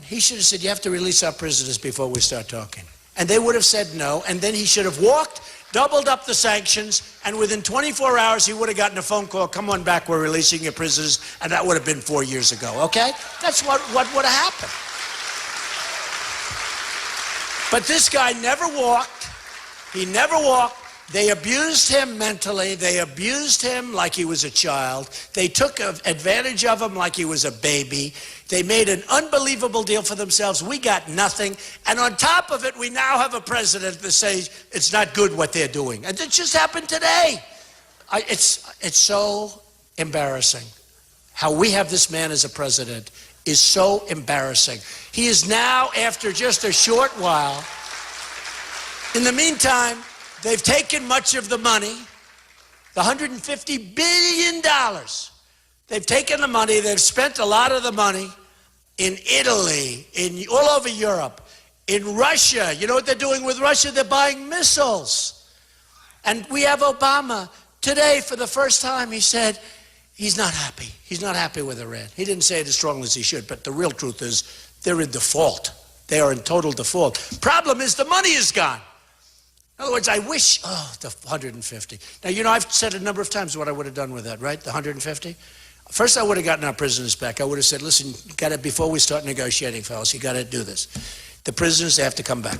he should have said, you have to release our prisoners before we start talking. And they would have said no, and then he should have walked, doubled up the sanctions, and within 24 hours he would have gotten a phone call, come on back, we're releasing your prisoners, and that would have been 4 years ago, okay? That's what would have happened. But this guy never walked. He never walked. They abused him mentally. They abused him like he was a child. They took advantage of him like he was a baby. They made an unbelievable deal for themselves. We got nothing. And on top of it, we now have a president that says it's not good what they're doing. And it just happened today. It's so embarrassing. How we have this man as a president is so embarrassing. He is now, after just a short while, in the meantime, they've taken much of the money, the $150 billion. They've taken the money, they've spent a lot of the money in Italy, all over Europe, in Russia. You know what they're doing with Russia? They're buying missiles. And we have Obama. Today, for the first time, he said he's not happy. He's not happy with Iran. He didn't say it as strongly as he should, but the real truth is they're in default. They are in total default. Problem is the money is gone. In other words, I wish, the 150. Now, you know, I've said a number of times what I would have done with that, right? The 150. First, I would have gotten our prisoners back. I would have said, listen, you got to, before we start negotiating, fellas, you got to do this. The prisoners, they have to come back.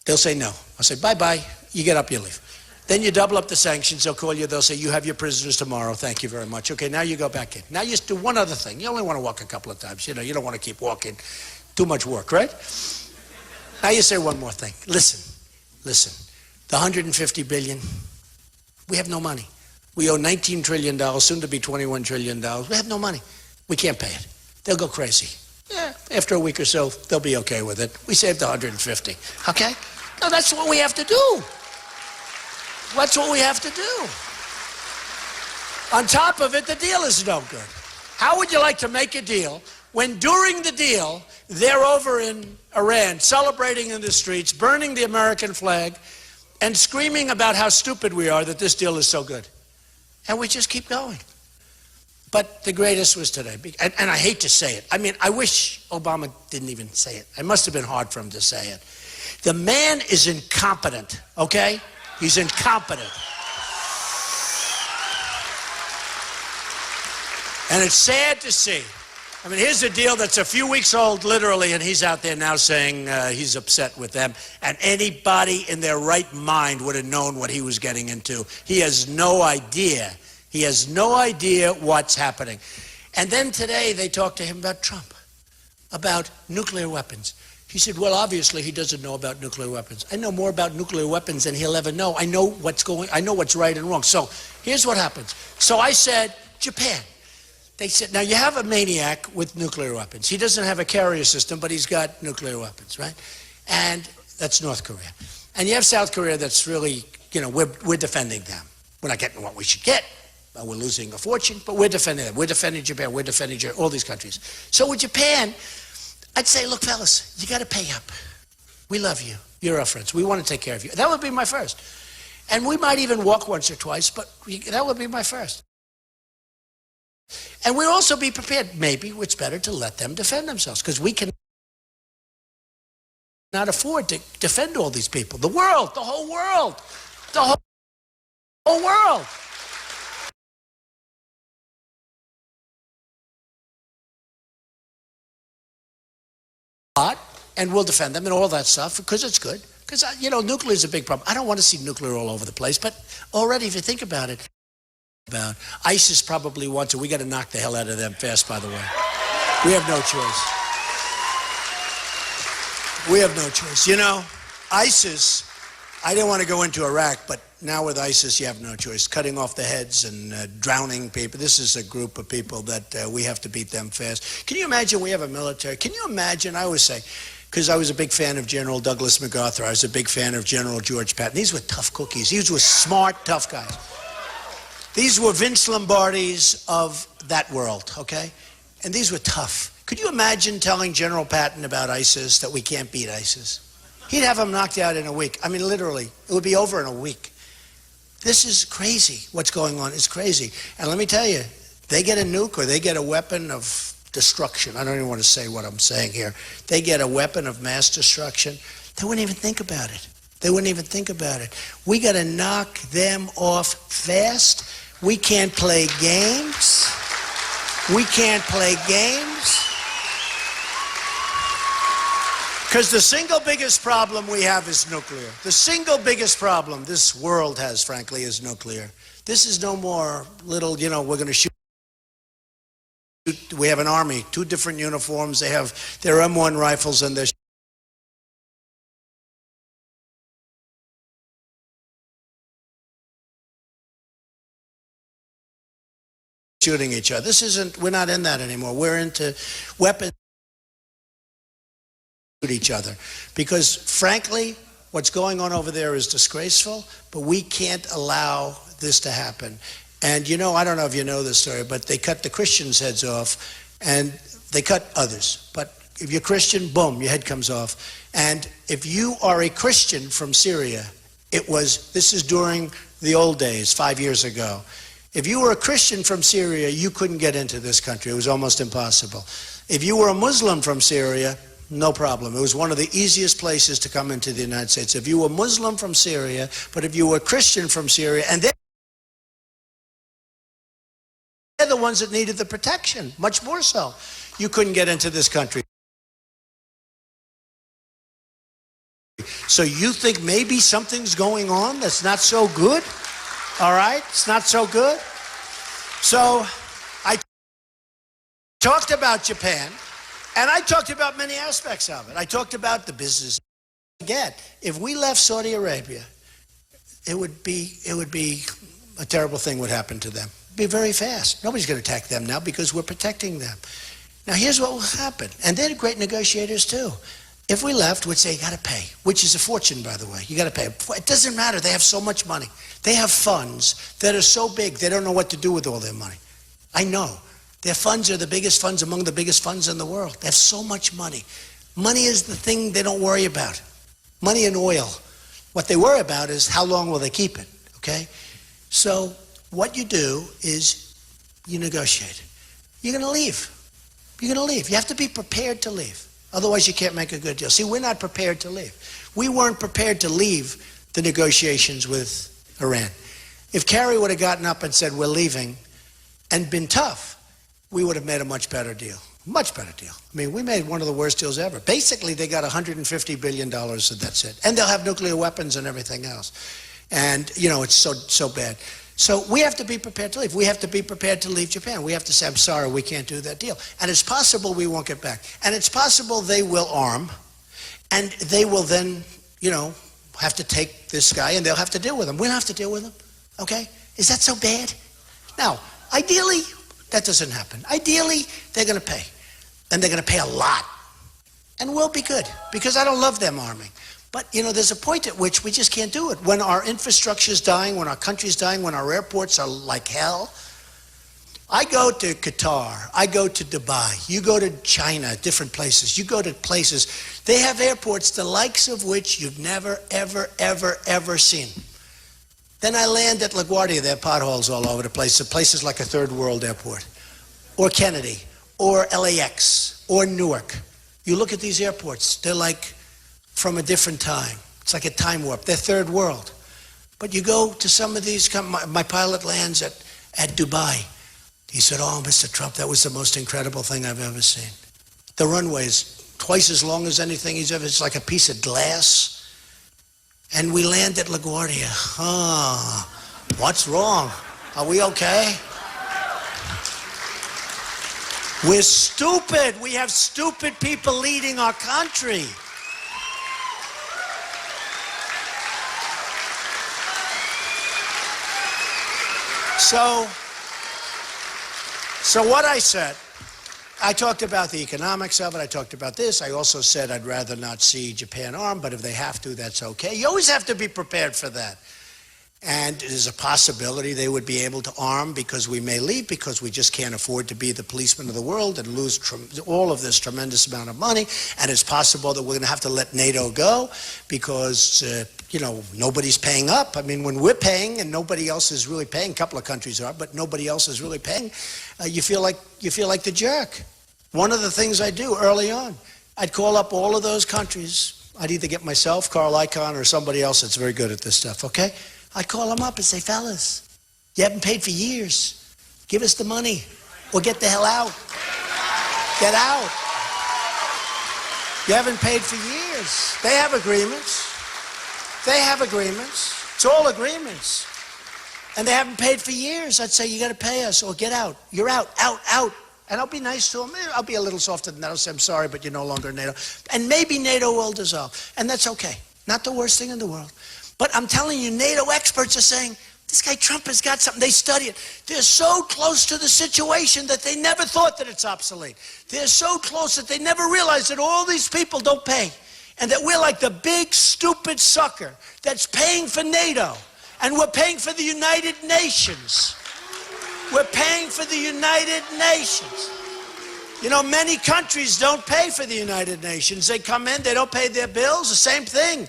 They'll say no. I'll say, bye-bye. You get up, you leave. Then you double up the sanctions. They'll call you. They'll say, you have your prisoners tomorrow. Thank you very much. Okay, now you go back in. Now you just do one other thing. You only want to walk a couple of times. You know, you don't want to keep walking. Too much work, right? Now you say one more thing. Listen. The $150 billion, we have no money. We owe $19 trillion, soon to be $21 trillion. We have no money. We can't pay it. They'll go crazy. Yeah, after a week or so, they'll be okay with it. We saved 150, okay? No, that's what we have to do. That's what we have to do. On top of it, the deal is no good. How would you like to make a deal when during the deal, they're over in Iran, celebrating in the streets, burning the American flag, and screaming about how stupid we are that this deal is so good. And we just keep going. But the greatest was today. And I hate to say it. I mean, I wish Obama didn't even say it. It must have been hard for him to say it. The man is incompetent, okay? He's incompetent. And it's sad to see. I mean, here's a deal that's a few weeks old, literally, and he's out there now saying he's upset with them. And anybody in their right mind would have known what he was getting into. He has no idea. He has no idea what's happening. And then today they talked to him about Trump, about nuclear weapons. He said, well, obviously he doesn't know about nuclear weapons. I know more about nuclear weapons than he'll ever know. I know what's right and wrong. So here's what happens. So I said, Japan. They said, now you have a maniac with nuclear weapons. He doesn't have a carrier system, but he's got nuclear weapons, right? And that's North Korea. And you have South Korea that's really, you know, we're defending them. We're not getting what we should get. We're losing a fortune, but we're defending them. We're defending Japan. We're defending all these countries. So with Japan, I'd say, look, fellas, you got to pay up. We love you. You're our friends. We want to take care of you. That would be my first. And we might even walk once or twice, but that would be my first. And we'd also be prepared. Maybe it's better to let them defend themselves because we can not afford to defend all these people. The world, the whole world, the whole world. And we'll defend them and all that stuff because it's good. Because, nuclear is a big problem. I don't want to see nuclear all over the place. But already, if you think about it, ISIS probably wants it. We got to knock the hell out of them fast, by the way. We have no choice. We have no choice. ISIS, I didn't want to go into Iraq, but now with ISIS, you have no choice. Cutting off the heads and drowning people. This is a group of people that we have to beat them fast. Can you imagine we have a military? Can you imagine, I always say, because I was a big fan of General Douglas MacArthur. I was a big fan of General George Patton. These were tough cookies. These were smart, tough guys. These were Vince Lombardis of that world, okay? And these were tough. Could you imagine telling General Patton about ISIS that we can't beat ISIS? He'd have them knocked out in a week. I mean, literally, it would be over in a week. This is crazy. What's going on is crazy. And let me tell you, they get a nuke or they get a weapon of destruction. I don't even want to say what I'm saying here. They get a weapon of mass destruction. They wouldn't even think about it. They wouldn't even think about it. We got to knock them off fast. We can't play games. We can't play games. Because the single biggest problem we have is nuclear. The single biggest problem this world has, frankly, is nuclear. This is no more little, we're going to shoot. We have an army, 2 different uniforms. They have their M1 rifles and they're shooting each other. We're not in that anymore. We're into weapons shoot each other. Because frankly, what's going on over there is disgraceful, but we can't allow this to happen. And I don't know if you know this story, but they cut the Christians' heads off, and they cut others. But if you're Christian, boom, your head comes off. And if you are a Christian from Syria, this is during the old days, 5 years ago. If you were a Christian from Syria, you couldn't get into this country. It was almost impossible. If you were a Muslim from Syria, no problem. It was one of the easiest places to come into the United States. If you were Muslim from Syria, but if you were Christian from Syria, and they're the ones that needed the protection, much more so. You couldn't get into this country. So you think maybe something's going on that's not so good? All right? It's not so good. So I talked about Japan, and I talked about many aspects of it. I talked about the business. Again, if we left Saudi Arabia, it would be a terrible thing would happen to them. Be very fast. Nobody's going to attack them now because we're protecting them. Now, here's what will happen. And they're great negotiators, too. If we left, we'd say, you got to pay, which is a fortune, by the way. You got to pay. It doesn't matter. They have so much money. They have funds that are so big, they don't know what to do with all their money. I know. Their funds are the biggest funds among the biggest funds in the world. They have so much money. Money is the thing they don't worry about. Money and oil. What they worry about is how long will they keep it, okay? So what you do is you negotiate. You're going to leave. You're going to leave. You have to be prepared to leave. Otherwise, you can't make a good deal. See, we're not prepared to leave. We weren't prepared to leave the negotiations with Iran. If Kerry would have gotten up and said, we're leaving, and been tough, we would have made a much better deal. Much better deal. I mean, we made one of the worst deals ever. Basically, they got $150 billion, and that's it. And they'll have nuclear weapons and everything else. And, it's so bad. So we have to be prepared to leave. We have to be prepared to leave Japan. We have to say, I'm sorry, we can't do that deal. And it's possible we won't get back. And it's possible they will arm, and they will then, have to take this guy, and they'll have to deal with him. We'll have to deal with him, okay? Is that so bad? Now, ideally, that doesn't happen. Ideally, they're going to pay, and they're going to pay a lot. And we'll be good, because I don't love them arming. But, there's a point at which we just can't do it. When our infrastructure is dying, when our country's dying, when our airports are like hell. I go to Qatar. I go to Dubai. You go to China, different places. You go to places. They have airports the likes of which you've never, ever, ever, ever seen. Then I land at LaGuardia. There are potholes all over the place. The place is like a third world airport. Or Kennedy. Or LAX. Or Newark. You look at these airports. They're like from a different time. It's like a time warp. They're third world. But you go to some of these, my pilot lands at Dubai. He said, oh, Mr. Trump, that was the most incredible thing I've ever seen. The runway's twice as long as anything he's ever, it's like a piece of glass. And we land at LaGuardia. What's wrong? Are we okay? We're stupid. We have stupid people leading our country. So what I said, I talked about the economics of it. I talked about this. I also said I'd rather not see Japan armed, but if they have to, that's okay. You always have to be prepared for that. And there's a possibility they would be able to arm because we may leave because we just can't afford to be the policeman of the world and lose all of this tremendous amount of money. And it's possible that we're going to have to let NATO go because, nobody's paying up. I mean, when we're paying and nobody else is really paying, a couple of countries are, but nobody else is really paying, you feel like the jerk. One of the things I do early on, I'd call up all of those countries. I'd either get myself, Carl Icahn, or somebody else that's very good at this stuff, okay? I'd call them up and say, fellas, you haven't paid for years. Give us the money or get the hell out. Get out. You haven't paid for years. They have agreements. It's all agreements. And they haven't paid for years. I'd say, you got to pay us or get out. You're out. And I'll be nice to them. I'll be a little softer than that. I'll say, I'm sorry, but you're no longer NATO. And maybe NATO will dissolve. And that's okay. Not the worst thing in the world. But I'm telling you, NATO experts are saying, this guy Trump has got something. They study it. They're so close to the situation that they never thought that it's obsolete. They're so close that they never realized that all these people don't pay. And that we're like the big, stupid sucker that's paying for NATO. And we're paying for the United Nations. We're paying for the United Nations. Many countries don't pay for the United Nations. They come in, they don't pay their bills, the same thing.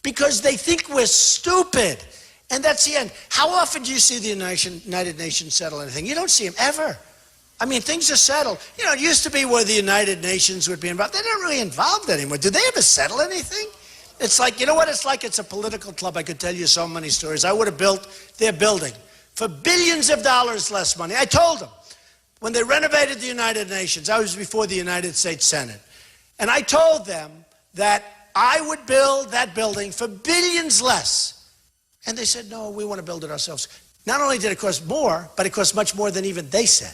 Because they think we're stupid. And that's the end. How often do you see the United Nations settle anything? You don't see them ever. I mean, things are settled. It used to be where the United Nations would be involved. They're not really involved anymore. Do they ever settle anything? It's like, you know what it's like? It's a political club. I could tell you so many stories. I would have built their building for billions of dollars less money. I told them, when they renovated the United Nations, I was before the United States Senate, and I told them that I would build that building for billions less. And they said, no, we want to build it ourselves. Not only did it cost more, but it cost much more than even they said.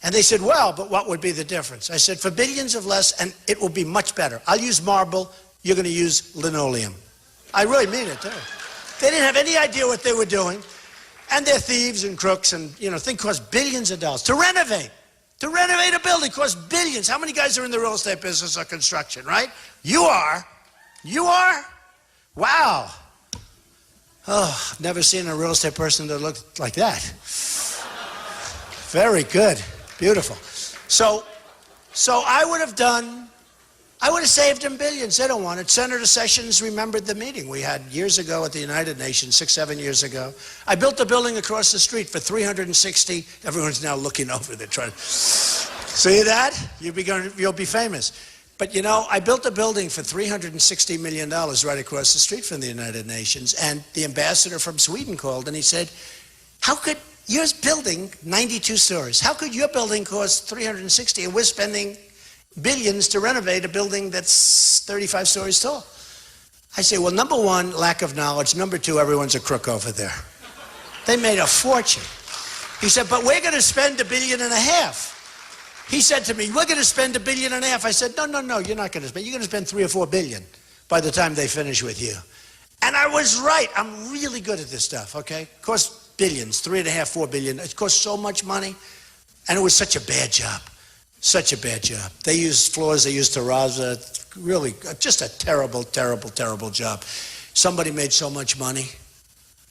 And they said, well, but what would be the difference? I said, for billions of less, and it will be much better. I'll use marble, you're going to use linoleum. I really mean it, too. They didn't have any idea what they were doing. And they're thieves and crooks, and, thing costs billions of dollars. To renovate a building costs billions. How many guys are in the real estate business or construction, right? You are. You are? Wow. Oh, I've never seen a real estate person that looked like that. Very good. Beautiful. So I would have saved them billions. They don't want it. Senator Sessions remembered the meeting we had years ago at the United Nations, 6-7 years ago. I built a building across the street for 360. Everyone's now looking over there trying to see that? You'll be famous. But I built a building for $360 million right across the street from the United Nations, and the ambassador from Sweden called and he said, how could your building, 92 stories, how could your building cost 360 and we're spending billions to renovate a building that's 35 stories tall? I say, well, number one, lack of knowledge. Number two, everyone's a crook over there. They made a fortune. He said, but we're going to spend $1.5 billion. He said to me, we're going to spend $1.5 billion. I said, no, you're not going to spend. You're going to spend $3 or $4 billion by the time they finish with you. And I was right. I'm really good at this stuff, okay? It costs billions, $3.5, $4 billion. It costs so much money. And it was such a bad job. Such a bad job. They used floors, they used terrazzo. Really, just a terrible, terrible, terrible job. Somebody made so much money.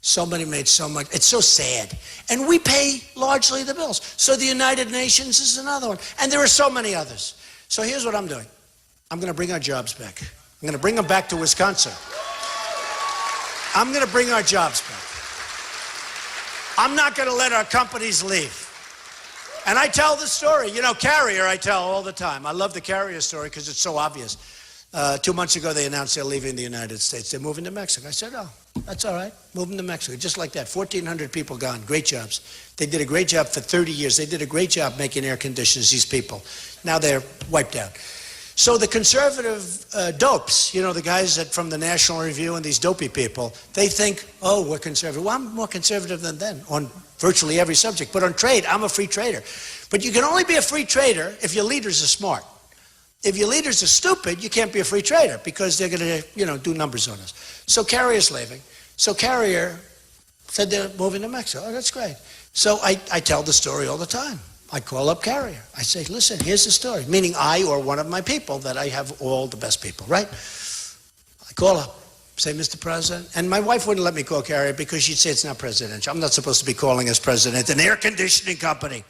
Somebody made so much. It's so sad. And we pay largely the bills. So the United Nations is another one. And there are so many others. So here's what I'm doing. I'm going to bring our jobs back. I'm going to bring them back to Wisconsin. I'm going to bring our jobs back. I'm not going to let our companies leave. And I tell the story. Carrier I tell all the time. I love the Carrier story because it's so obvious. 2 months ago, they announced they're leaving the United States. They're moving to Mexico. I said, oh, that's all right. Moving to Mexico. Just like that. 1,400 people gone. Great jobs. They did a great job for 30 years. They did a great job making air conditioners, these people. Now they're wiped out. So the conservative dopes, you know, the guys from the National Review and these dopey people, they think, oh, we're conservative. Well, I'm more conservative than them on virtually every subject. But on trade, I'm a free trader. But you can only be a free trader if your leaders are smart. If your leaders are stupid, you can't be a free trader because they're going to, you know, do numbers on us. So Carrier's leaving. So Carrier said they're moving to Mexico. Oh, that's great. So I tell the story all the time. I call up Carrier. I say, listen, here's the story. Meaning I or one of my people, that I have all the best people, right? I call up, say, Mr. President. And my wife wouldn't let me call Carrier because she'd say it's not presidential. I'm not supposed to be calling as president an air conditioning company.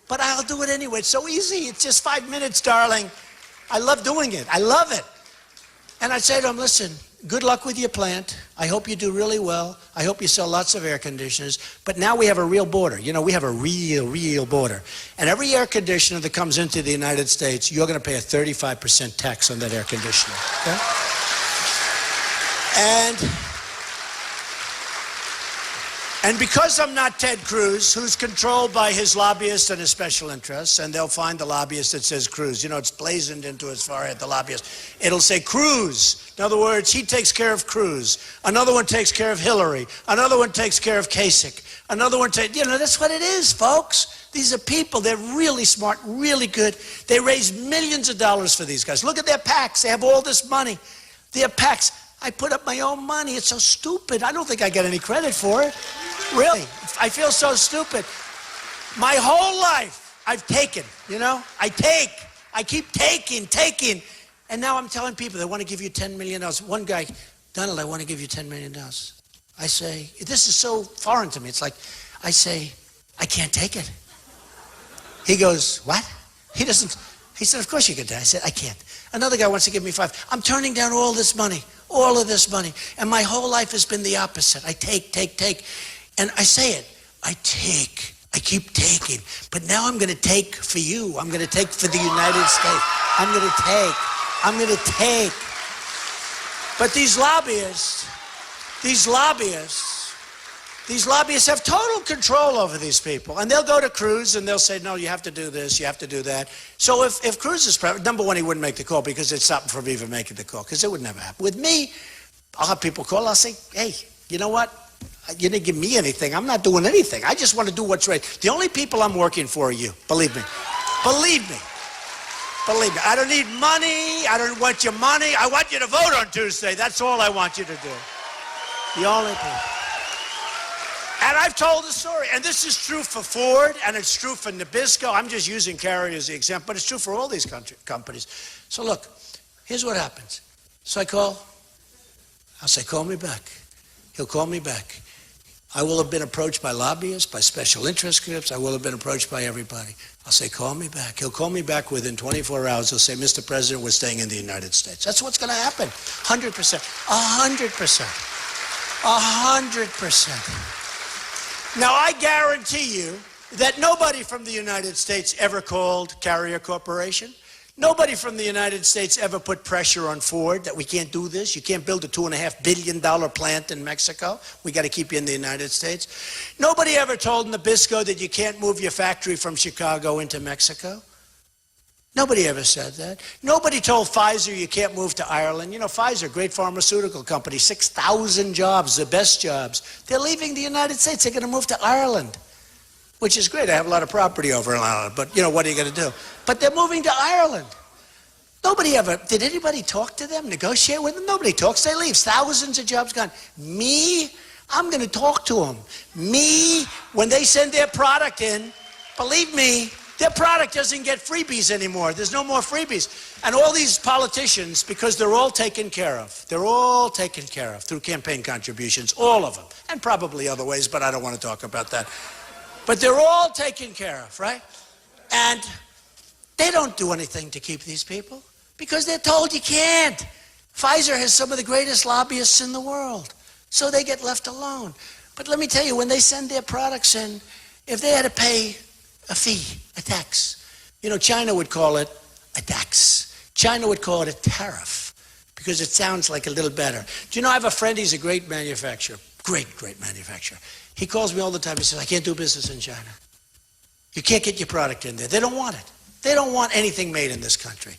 But I'll do it anyway. It's so easy. It's just 5 minutes, darling. I love doing it. I love it. And I say to him, listen, good luck with your plant. I hope you do really well. I hope you sell lots of air conditioners. But now we have a real border. You know, we have a real border. And every air conditioner that comes into the United States, you're going to pay a 35% tax on that air conditioner. Okay? And because I'm not Ted Cruz, who's controlled by his lobbyists and his special interests, and they'll find the lobbyist that says Cruz. You know, it's blazoned into his forehead, the lobbyist. It'll say Cruz. In other words, he takes care of Cruz. Another one takes care of Hillary. Another one takes care of Kasich. Another one takes, you know, that's what it is, folks. These are people, they're really smart, really good. They raise millions of dollars for these guys. Look at their PACs. They have all this money. Their PACs. I put up my own money. It's so stupid. I don't think I get any credit for it. Really. I feel so stupid. My whole life, I've taken, you know? I keep taking. And now I'm telling people they want to give you $10 million. One guy, Donald, I want to give you $10 million. I say, this is so foreign to me. It's like, I say, I can't take it. He goes, what? He said, of course you can take it. I said, I can't. Another guy wants to give me $5. I'm turning down all this money. All of this money. And my whole life has been the opposite. I take. And I say it. I keep taking. But now I'm going to take for you. I'm going to take for the United States. I'm going to take. But these lobbyists have total control over these people. And they'll go to Cruz and they'll say, no, you have to do this, you have to do that. So if Cruz is president, number one, he wouldn't make the call because it's stopping from even making the call, because it would never happen. With me, I'll have people call, I'll say, hey, you know what? You didn't give me anything. I'm not doing anything. I just want to do what's right. The only people I'm working for are you. Believe me. Believe me. I don't need money. I don't want your money. I want you to vote on Tuesday. That's all I want you to do. The only people. And I've told the story, and this is true for Ford, and it's true for Nabisco. I'm just using Carrier as the example, but it's true for all these companies. So look, here's what happens. So I'll say, call me back. He'll call me back. I will have been approached by lobbyists, by special interest groups. I will have been approached by everybody. I'll say, call me back. He'll call me back within 24 hours. He'll say, Mr. President, we're staying in the United States. That's what's going to happen. 100%. 100%. 100%. Now, I guarantee you that nobody from the United States ever called Carrier Corporation. Nobody from the United States ever put pressure on Ford that we can't do this. You can't build a $2.5 billion plant in Mexico. We got to keep you in the United States. Nobody ever told Nabisco that you can't move your factory from Chicago into Mexico. Nobody ever said that. Nobody told Pfizer you can't move to Ireland. You know, Pfizer, great pharmaceutical company, 6,000 jobs, the best jobs. They're leaving the United States. They're going to move to Ireland, which is great. I have a lot of property over in Ireland, but, you know, what are you going to do? But they're moving to Ireland. Nobody ever, did anybody talk to them, negotiate with them? Nobody talks, they leave. Thousands of jobs gone. Me, I'm going to talk to them. Me, when they send their product in, believe me, their product doesn't get freebies anymore. There's no more freebies. And all these politicians, because they're all taken care of. They're all taken care of through campaign contributions, all of them. And probably other ways, but I don't want to talk about that. But they're all taken care of, right? And they don't do anything to keep these people because they're told you can't. Pfizer has some of the greatest lobbyists in the world, so they get left alone. But let me tell you, when they send their products in, if they had to pay a fee, a tax, you know, China would call it a tax. China would call it a tariff. because it sounds like a little better. Do you know, I have a friend, he's a great manufacturer. Great manufacturer. He calls me all the time. He says, I can't do business in China. You can't get your product in there. They don't want it. They don't want anything made in this country.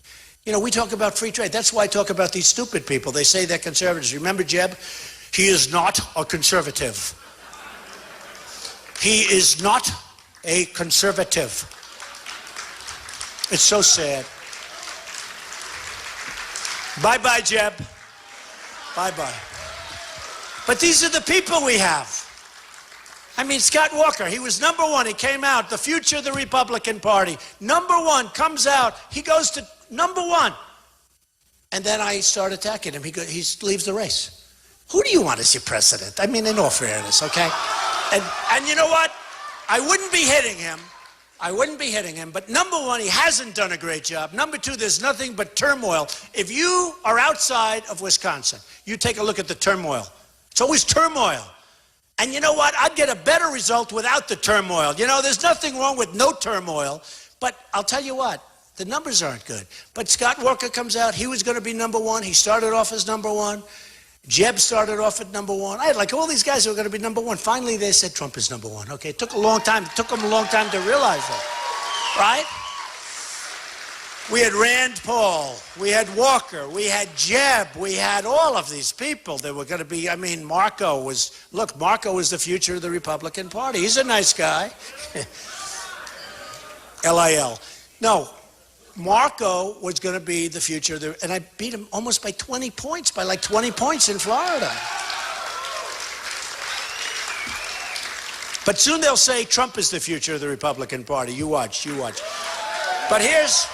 You know, we talk about free trade. That's why I talk about these stupid people. They say they're conservatives. Remember Jeb? He is not a conservative. He is not a conservative. It's so sad. Bye-bye, Jeb. Bye-bye. But these are the people we have. I mean, Scott Walker, he was number one. He came out, the future of the Republican Party. Number one, comes out. He goes to number one. And then I start attacking him. He leaves the race. Who do you want as your president? I mean, in all fairness, okay? And you know what? I wouldn't be hitting him. But number one, he hasn't done a great job. Number two, there's nothing but turmoil. If you are outside of Wisconsin, you take a look at the turmoil. It's always turmoil. And you know what? I'd get a better result without the turmoil. You know, there's nothing wrong with no turmoil. But I'll tell you what, the numbers aren't good. But Scott Walker comes out. He was going to be number one. He started off as number one. Jeb started off at number one. I had like all these guys who were going to be number one. Finally, they said Trump is number one. Okay, it took a long time. It took them a long time to realize that, right? We had Rand Paul. We had Walker. We had Jeb. We had all of these people that were going to be, I mean, Marco was the future of the Republican Party. He's a nice guy. LIL. No. Marco was going to be the future, and I beat him almost by 20 points, by like 20 points in Florida. But soon they'll say Trump is the future of the Republican Party. You watch. But here's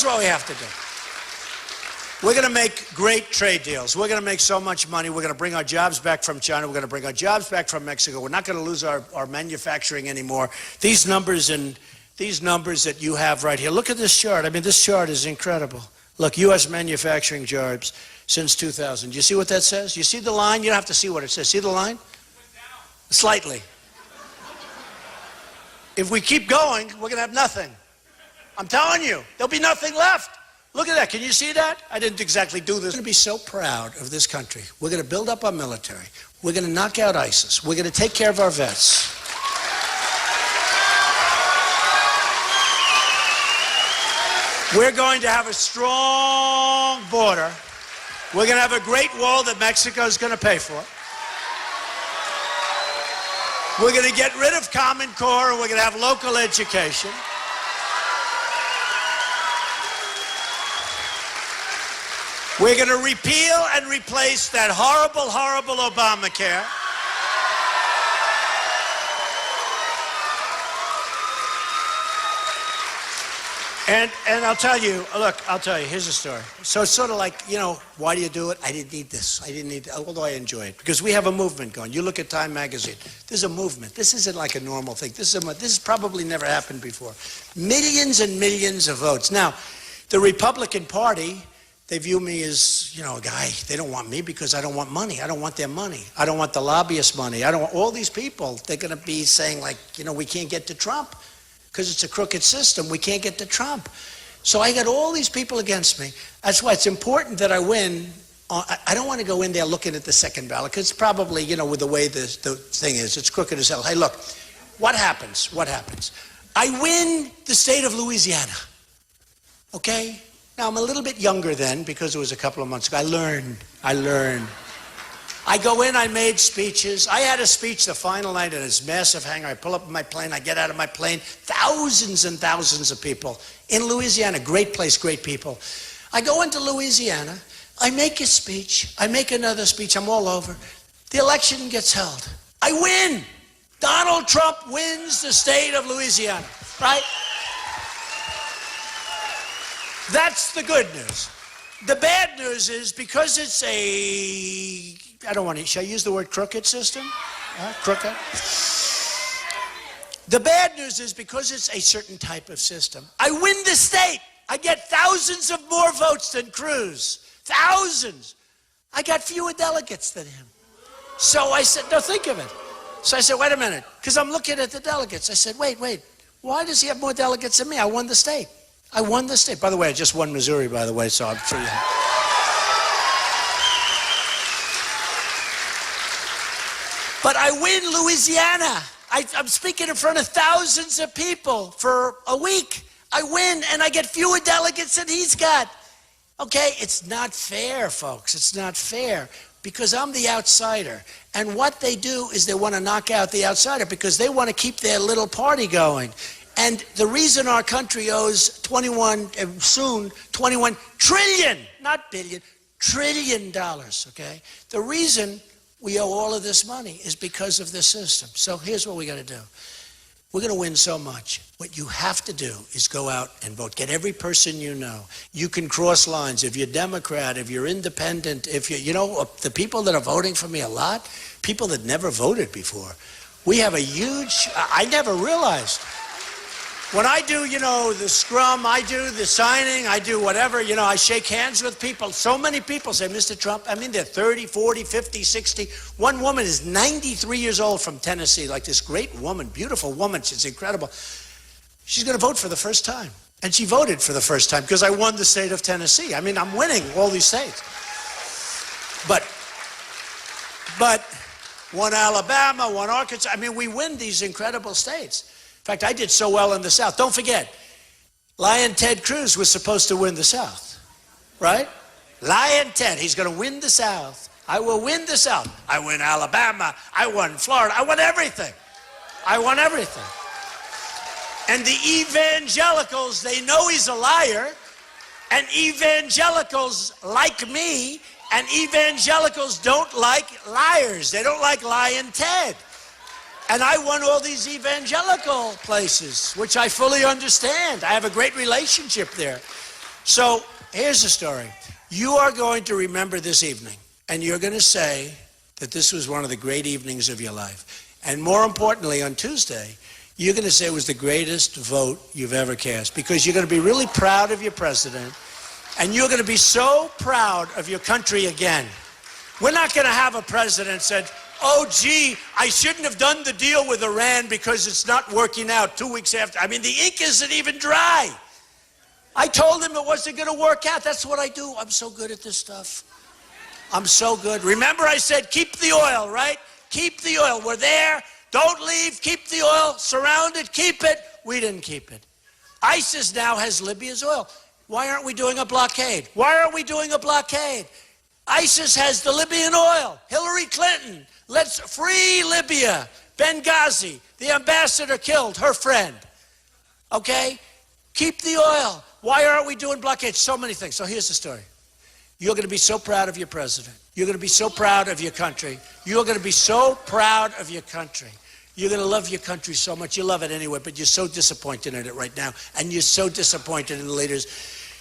what we have to do. We're going to make great trade deals. We're going to make so much money. We're going to bring our jobs back from China. We're going to bring our jobs back from Mexico. We're not going to lose our manufacturing anymore. These numbers that you have right here. Look at this chart. I mean, this chart is incredible. Look, U.S. manufacturing jobs since 2000. You see what that says? You see the line? You don't have to see what it says. See the line? Slightly. If we keep going, we're going to have nothing. I'm telling you, there'll be nothing left. Look at that. Can you see that? I didn't exactly do this. We're going to be so proud of this country. We're going to build up our military. We're going to knock out ISIS. We're going to take care of our vets. We're going to have a strong border. We're going to have a great wall that Mexico is going to pay for. We're going to get rid of Common Core, and we're going to have local education. We're going to repeal and replace that horrible, horrible Obamacare. And I'll tell you, here's a story. So it's sort of like, you know, why do you do it? I didn't need this. Although I enjoy it. Because we have a movement going. You look at Time magazine. There's a movement. This isn't like a normal thing. This has probably never happened before. Millions and millions of votes. Now, the Republican Party, they view me as, you know, a guy. They don't want me because I don't want money. I don't want their money. I don't want the lobbyist money. I don't want all these people. They're going to be saying, like, you know, we can't get to Trump. Because it's a crooked system, we can't get to Trump. So I got all these people against me. That's why it's important that I win. I don't want to go in there looking at the second ballot, because it's probably, you know, with the way the thing is, it's crooked as hell. Hey, look, what happens? I win the state of Louisiana, okay? Now, I'm a little bit younger then, because it was a couple of months ago. I learned. I go in, I made speeches. I had a speech the final night at this massive hangar. I pull up in my plane, I get out of my plane. Thousands and thousands of people in Louisiana. Great place, great people. I go into Louisiana, I make a speech, I make another speech, I'm all over. The election gets held. I win. Donald Trump wins the state of Louisiana, right? That's the good news. The bad news is because it's should I use the word crooked system? Crooked? The bad news is because it's a certain type of system, I win the state. I get thousands of more votes than Cruz. Thousands. I got fewer delegates than him. So I said, no, think of it. So I said, wait a minute, because I'm looking at the delegates. I said, wait, why does he have more delegates than me? I won the state. By the way, I just won Missouri, by the way, so I'm sure you have. But I win Louisiana. I'm speaking in front of thousands of people for a week. I win, and I get fewer delegates than he's got. Okay, it's not fair, folks. It's not fair because I'm the outsider. And what they do is they want to knock out the outsider because they want to keep their little party going. And the reason our country owes 21 trillion, not billion, trillion dollars, okay? The reason we owe all of this money is because of this system. So here's what we got to do. We're going to win so much. What you have to do is go out and vote. Get every person you know. You can cross lines. If you're Democrat, if you're independent, if you know, the people that are voting for me a lot, people that never voted before. We have a huge, I never realized. When I do, the scrum, I do the signing, I do whatever, I shake hands with people. So many people say, Mr. Trump, they're 30, 40, 50, 60. One woman is 93 years old from Tennessee, like this great woman, beautiful woman. She's incredible. She's going to vote for the first time. And she voted for the first time because I won the state of Tennessee. I'm winning all these states. But one Alabama, one Arkansas. We win these incredible states. In fact, I did so well in the South. Don't forget, Lion Ted Cruz was supposed to win the South, right? Lion Ted, he's going to win the South. I will win the South. I win Alabama. I won Florida. I won everything. I won everything. And the evangelicals, they know he's a liar. And evangelicals like me, and evangelicals don't like liars. They don't like Lion Ted. And I won all these evangelical places, which I fully understand. I have a great relationship there. So here's the story. You are going to remember this evening, and you're going to say that this was one of the great evenings of your life. And more importantly, on Tuesday, you're going to say it was the greatest vote you've ever cast, because you're going to be really proud of your president, and you're going to be so proud of your country again. We're not going to have a president said, oh, gee, I shouldn't have done the deal with Iran because it's not working out 2 weeks after. The ink isn't even dry. I told him it wasn't going to work out. That's what I do. I'm so good at this stuff. I'm so good. Remember I said keep the oil, right? Keep the oil. We're there. Don't leave. Keep the oil. Surround it. Keep it. We didn't keep it. ISIS now has Libya's oil. Why aren't we doing a blockade? Why aren't we doing a blockade? ISIS has the Libyan oil. Hillary Clinton. Let's free Libya. Benghazi, the ambassador killed her friend. Okay? Keep the oil. Why aren't we doing blockades? So many things. So here's the story. You're going to be so proud of your president. You're going to be so proud of your country. You're going to be so proud of your country. You're going to love your country so much. You love it anyway, but you're so disappointed in it right now. And you're so disappointed in the leaders.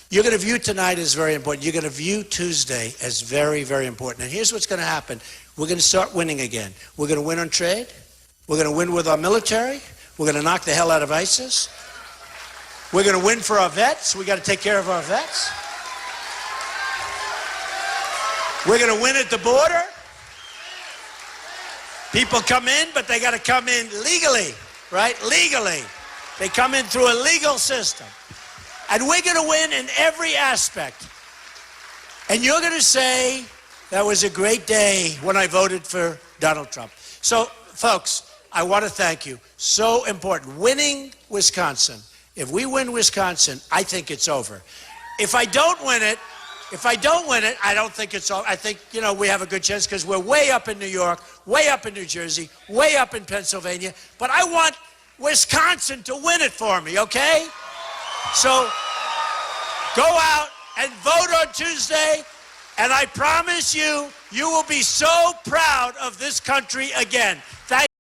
You're going to view tonight as very important. You're going to view Tuesday as very, very important. And here's what's going to happen. We're going to start winning again. We're going to win on trade. We're going to win with our military. We're going to knock the hell out of ISIS. We're going to win for our vets. We got to take care of our vets. We're going to win at the border. People come in, but they got to come in legally, right? Legally. They come in through a legal system. And we're going to win in every aspect. And you're going to say, that was a great day when I voted for Donald Trump. So, folks, I want to thank you. So important. Winning Wisconsin. If we win Wisconsin, I think it's over. If I don't win it, I don't think it's over. I think, we have a good chance because we're way up in New York, way up in New Jersey, way up in Pennsylvania. But I want Wisconsin to win it for me, okay? So go out and vote on Tuesday, and I promise you, you will be so proud of this country again. Thank